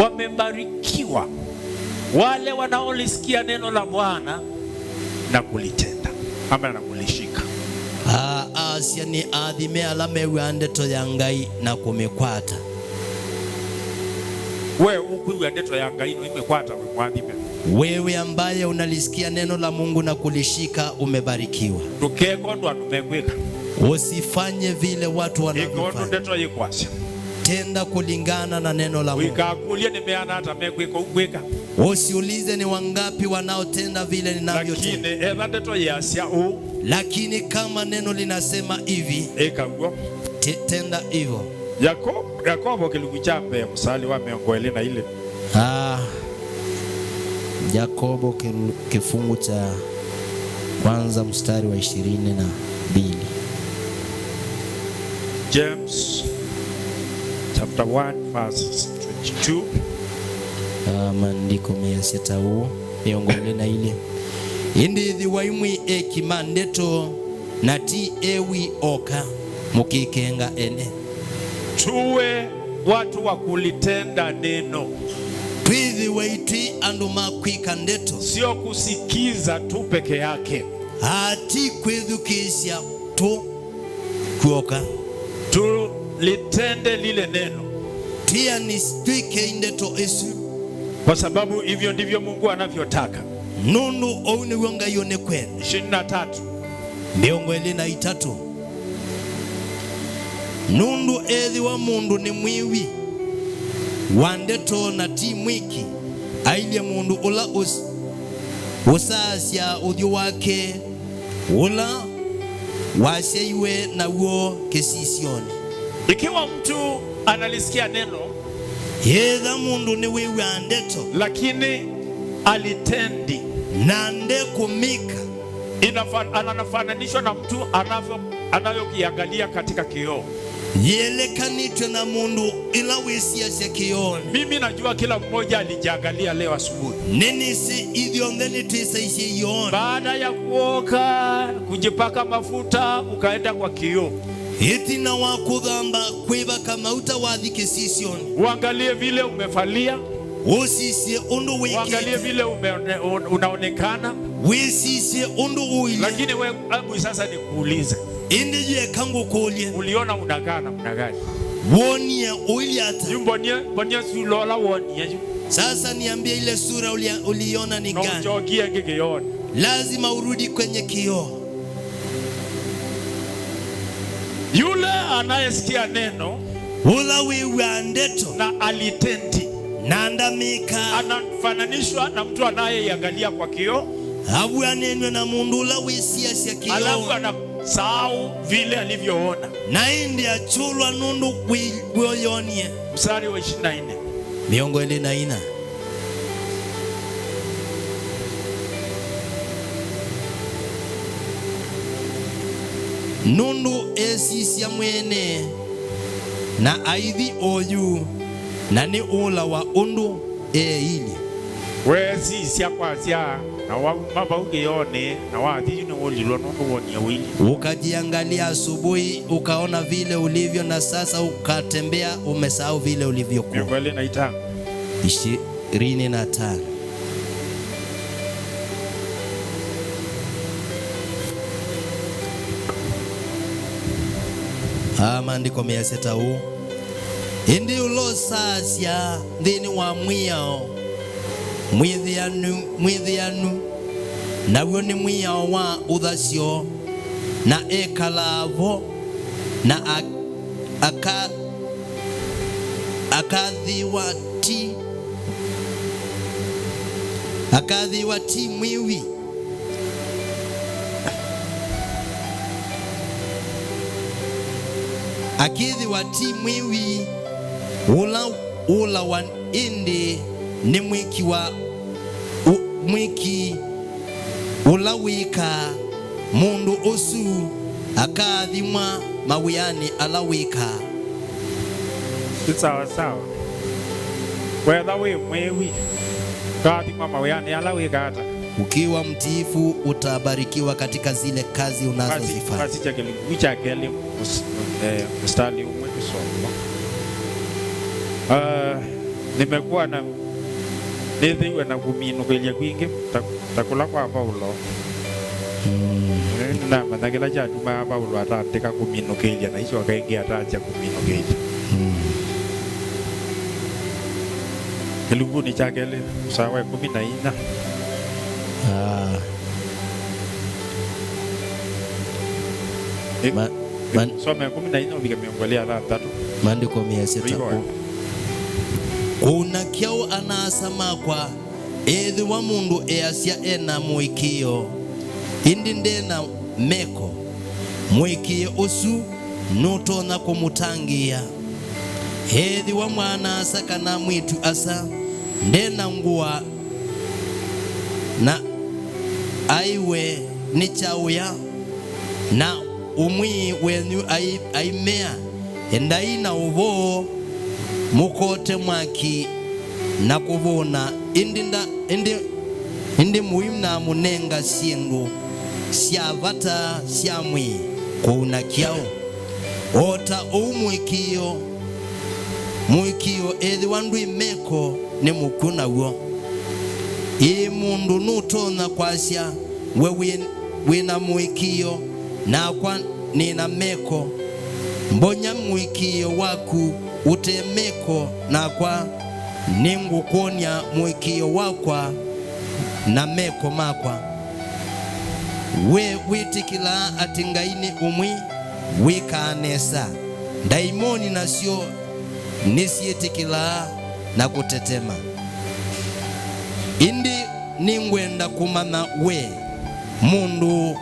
wamebarikiwa wale wanaolisikia neno la Bwana na kulitenda ama na kulishika. Asia ni adhime alame wandeto ya Ngai na kumekwata. Wewe ukuwa ndeto ya Ngai no imekwata mwadhime. Wewe ambaye unalisikia neno la Mungu na kulishika umebarikiwa. Tukeko ndo tumegweka. Usifanye vile watu wanavyofanya. Ndeto yikwasha. Tenda kulingana na neno la Mungu. Wikakulia nimeana hata megweka ugweka. Usiulize ni wangapi wanaotenda vile ninavyotenda. Lakini kama neno linasema hivi, tenda hivyo. Yakobo kilugu chambe msali wa miongoli na ile. Yakobo kifungu cha kwanza mstari wa 22. James chapter 1 verse 22. Maandiko meyaseta huo miongoni na ile indithi waimwi ekimandeto na ti ewi oka mukikenga ene. Tuwe watu wa kulitenda neno. Twithi waiti andu makwika ndeto, sio kusikiza tu peke yake. Ati kwithukisha tu kuoka. Tulitende lile neno. Tia ni stwike ndeto esu, kwa sababu hivyo ndivyo Mungu anavyotaka. Nundu ouni wonga yone kwenu. 23 miongoni na 3. Nundu ethi wa mundu ni mwiwi wandeto na ti mwiki ailie mundu ula usasya uthio wake ula waseiwe na uo kesisioni. Ikiwa mtu analisikia neno, yetha mundu ni wiwi andeto lakini alitendi na nde kumika, anafananishwa na mtu anavyokiangalia katika kioo. Yelekanitwe na mundu ila wisia sia kioni. Mimi najua kila mmoja alijiangalia leo asubuhi. Nini si idhiongeni tuisa isi yoni. Baada ya kuoka, kujipaka mafuta, ukaenda kwa kioo. Iti na wakudhamba kuiba kama utawadhi kesisioni. Uangalie vile umefalia. Usisie undu wiki. Uangalie vile unaonekana. Usisie undu uili. Lakini wewe sasa nikuulize. Indi ye kangu kulia. Uliona unakaa namna gani? Wonia uili hata. Mbonia sulola wonia. Sasa niambie ile sura uliona ni gani? Unachokia kikioni. Lazima urudi kwenye kioo. Yule anayesikia neno ula wiwi andeto na alitendi nandamika, anafananishwa na mtu anayeangalia kwa kioo. Abu anenwe na mundu ula wisia sia kioo. Alafu anasahau vile alivyoona. Na indi achulwa nundu wiyonie. Mstari wa 24. Miongo ile na ina. Nundu esisia mwene na aithi oyu na ni ula wa undu ili. Wezi sia kwa sia na wababa ukione na wathi ni ulilo nundu wonia wili. Ukajiangalia asubuhi ukaona vile ulivyo na sasa ukatembea umesahau vile ulivyokuwa. Miongo ile na 5. 25. Maandiko meyaseta huu. Indi ulo sasya ndini wa mwiyao mwithianu na wio ni mwiyao wa uthasyo na ekalavo na akathiwa ti mwiwi. Akithiwa ti mwiwi ula wa indi ni mwiki wa mwiki ula wika mundu usu akathimwa mawiyani ala wika. Sawa sawa. Whether we mwiwi kathimwa mawiyani ala wika hata Ukiwa mtiifu utabarikiwa katika zile kazi unazozifanya. Kazi chake wicha kele mstari umwe kusoma. Nimekuwa na nithiwe na kuminukilia kwingi takula kwa Paulo. Na managila cha tuma Paulo atateka kuminukilia na hizo akaingia atacha kuminukilia. Kilunguni chake ile sawa 14. Some 14 ubikamiongelea la 3. Maandiko 6. Kuna kiao anasema kwa ethi wa mundu easia ena mwikio indi ndena meko mwikio usu nutona kumutangia ethi wa mwana asa kana mwitu asa ndena ngua na aiwe ni chauya na umwi wenyu aimea endai na uvo mukote mwaki na kuvuna indi muhimu na munenga sindu siavata siamwi kuna kiao ota umwikio ethi wandu imeko ni mukuna wo mundu nutona kwasya we wina mwikio na kwa nina meko mbonya mwikio waku utemeko na kwa ningu kuonya mwikio wakwa na meko makwa we witikila atingaini umwi wikanesa daimoni nasio nisietikila na kutetema indi ningwenda kumana we mundu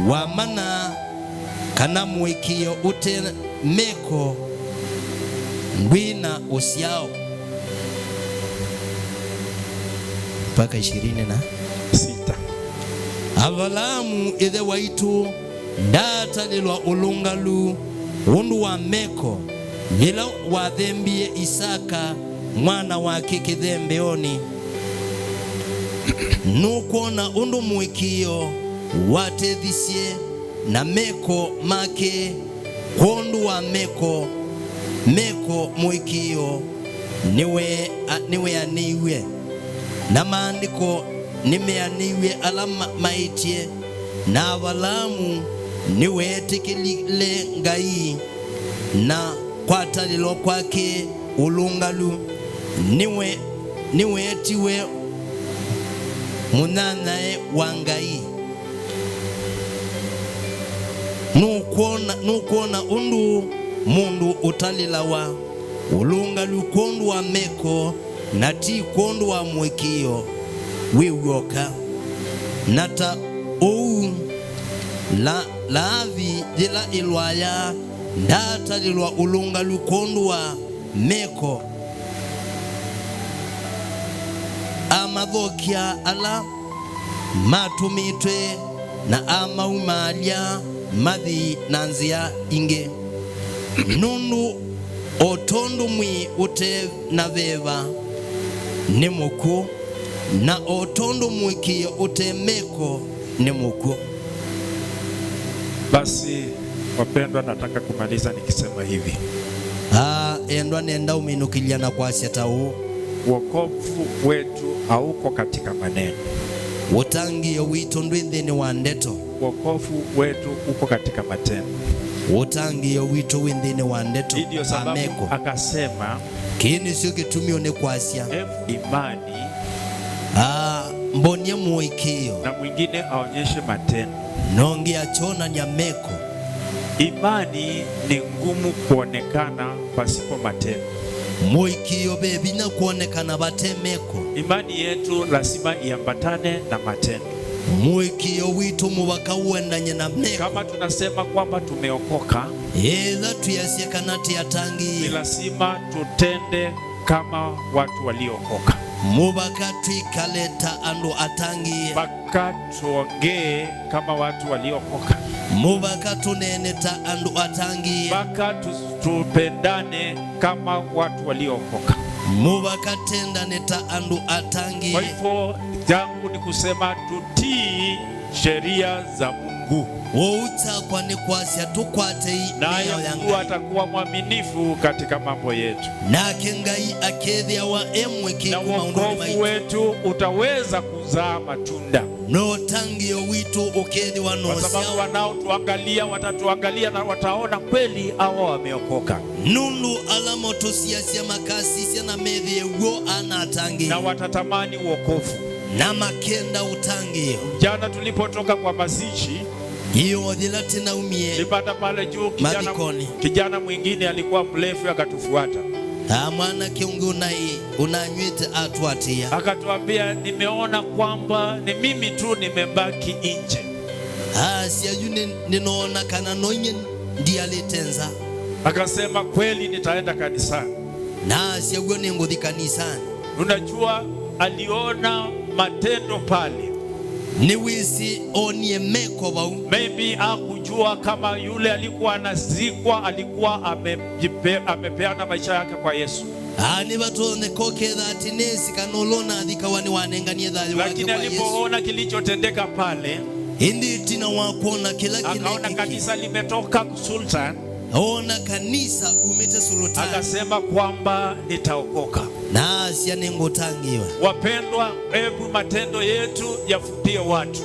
wa mana kana mwikio utemeko ndwina usiao mpaka 26. Avalamu ithe waitu data lilwa ulungalu undu wa meko lila wathembie Isaka mwana wake kithembeoni nukuona undu mwikio watethisie na meko make kondu wa meko mwikio niwe aniwe na maandiko nimeaniwe alama maitie na avalamu niwe tikilile ngai na kwatalilo kwake ulungalu niwe etiwe munanae wa ngai nukuona undu mundu utalilawa ulungalu kondu wa meko na ti kondu wa mwikio wiwoka nata ou laavi jila ilwaya ndata lilwa ulungalu kondu wa meko amadhokia ala matumitwe na amaumalia madhi na nzia inge nundu otondu mwi ute na veva ni muku na otondu mwikio utemeko ni muku. Basi wapendwa, nataka kumaliza nikisema hivi. Endwa nenda uminukilia na kwa siatau wokovu wetu hauko katika maneno. Utangi wito ndwithini wa ndeto. Wokovu wetu uko katika matendo. Utangi wito windhini wa ndeto. Ndio sababu akasema kini sio kitumio ni kwasia imani mbonye mwikio na mwingine aonyeshe matendo. Nongi achona nyameko. Imani ni ngumu kuonekana pasipo matendo. Mwikio bebi na kuonekana batemeko. Imani yetu lazima iambatane na matendo. Mwikio witu mubaka uendanye na meko. Kama tunasema kwamba tumeokoka, tuyasieka nati yatangi, ni lazima tutende kama watu waliokoka. Mubaka tuikaleta andu atangi, baka tuongee kama watu waliokoka. Mubaka tuneneta andu atangi, baka tupendane kama watu waliokoka. mubakatenda neta andu atangi. Kwa hivyo jangu ni kusema tutii sheria za Mungu. Woutakwa ni kwasi atukwate naye Mungu atakuwa mwaminifu katika mambo yetu. Na kengai akethia wa emwe na wokovu wetu utaweza kuzaa matunda. No tangio witu ukethi wa nosia. Kwa sababu wanaotuangalia watatuangalia na wataona kweli hao wameokoka. Nundu alamo tusiasia makasisia na medhi ugo anatangi. Na watatamani wokovu. Na makenda utangio. Jana tulipotoka kwa mazishi, hiyo dhilati na umie, nilipata pale juu kijana mwingine alikuwa mlefu akatufuata. Mwana kiungu unanywete atuatia. Akatuambia nimeona kwamba ni mimi tu nimebaki nje. Siyajuni ninaona kana nonye ndiye alitenza. Akasema kweli nitaenda kanisani. Na siyagoni ngudhi kanisani. Unajua aliona matendo pale. Ni wisi onye meko bau. Maybe hakujua kama yule alikuwa anazikwa alikuwa amepeana maisha yake kwa Yesu. Ni watu nekoke dhati nesi kanolona adhikawani wanenganie dhali wake kwa Yesu. Lakini alipoona kilichotendeka pale, hindi tina wakuona kila kile. Akaona kanisa limetoka Sultan. Ona kanisa umete Sultan. Akasema kwamba nitaokoka. Na siya nengotangiwa. Wapendwa, hebu matendo yetu yafutie watu.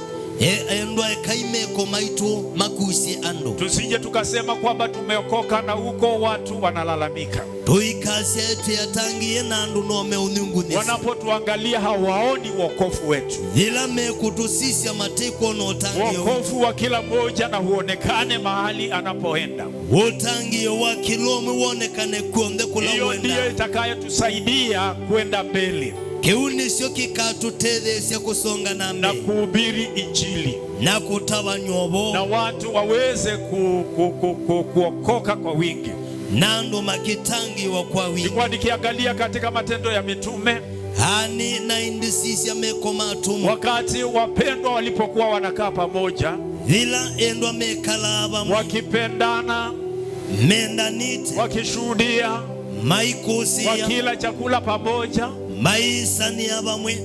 Endwa kaimeko maitu makusi ando. Tusije tukasema kwamba tumeokoka na huko watu wanalalamika. Tuikasi yetu yatangie na andu nome unyungunisi. Wanapotuangalia hawaoni wokovu wetu. Hila mekutusisi ya mateko no utangio. Wokovu wa kila moja na huonekane mahali anapoenda. Utangio wa kilomu huonekane kuonde kula uenda. Hiyo ndiyo itakayotusaidia kwenda mbele. Keuni sio kikatutedhesya kusonga na na kuhubiri injili na kutawa nyobo na watu waweze kuokoka kwa wingi. Nando makitangi wa kwa wingi. Nilikuwa nikiangalia katika Matendo ya Mitume. Hani na indisisi ya mekoma tumu. Wakati wapendwa walipokuwa wanakaa pamoja. Vila endwa mekalaba. Wakipendana. Mendanite. Wakishuhudia. Maikusia. Wakila chakula pamoja. Maisa ni abamwe.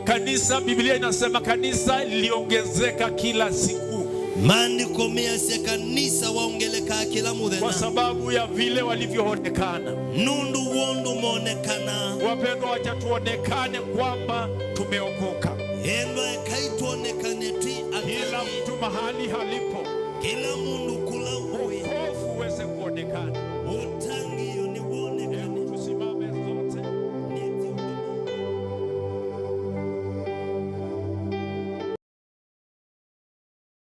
Kanisa, Biblia inasema kanisa liliongezeka kila siku. Maandiko measya kanisa waongeleka kila mudhena. Kwa sababu ya vile walivyoonekana. Nundu wondu monekana. Wapendwa, wacha tuonekane kwamba tumeokoka. Endo ekaituonekane ti kila mtu mahali halipo. Kila mundu kula uwe. Wokovu uweze kuonekana.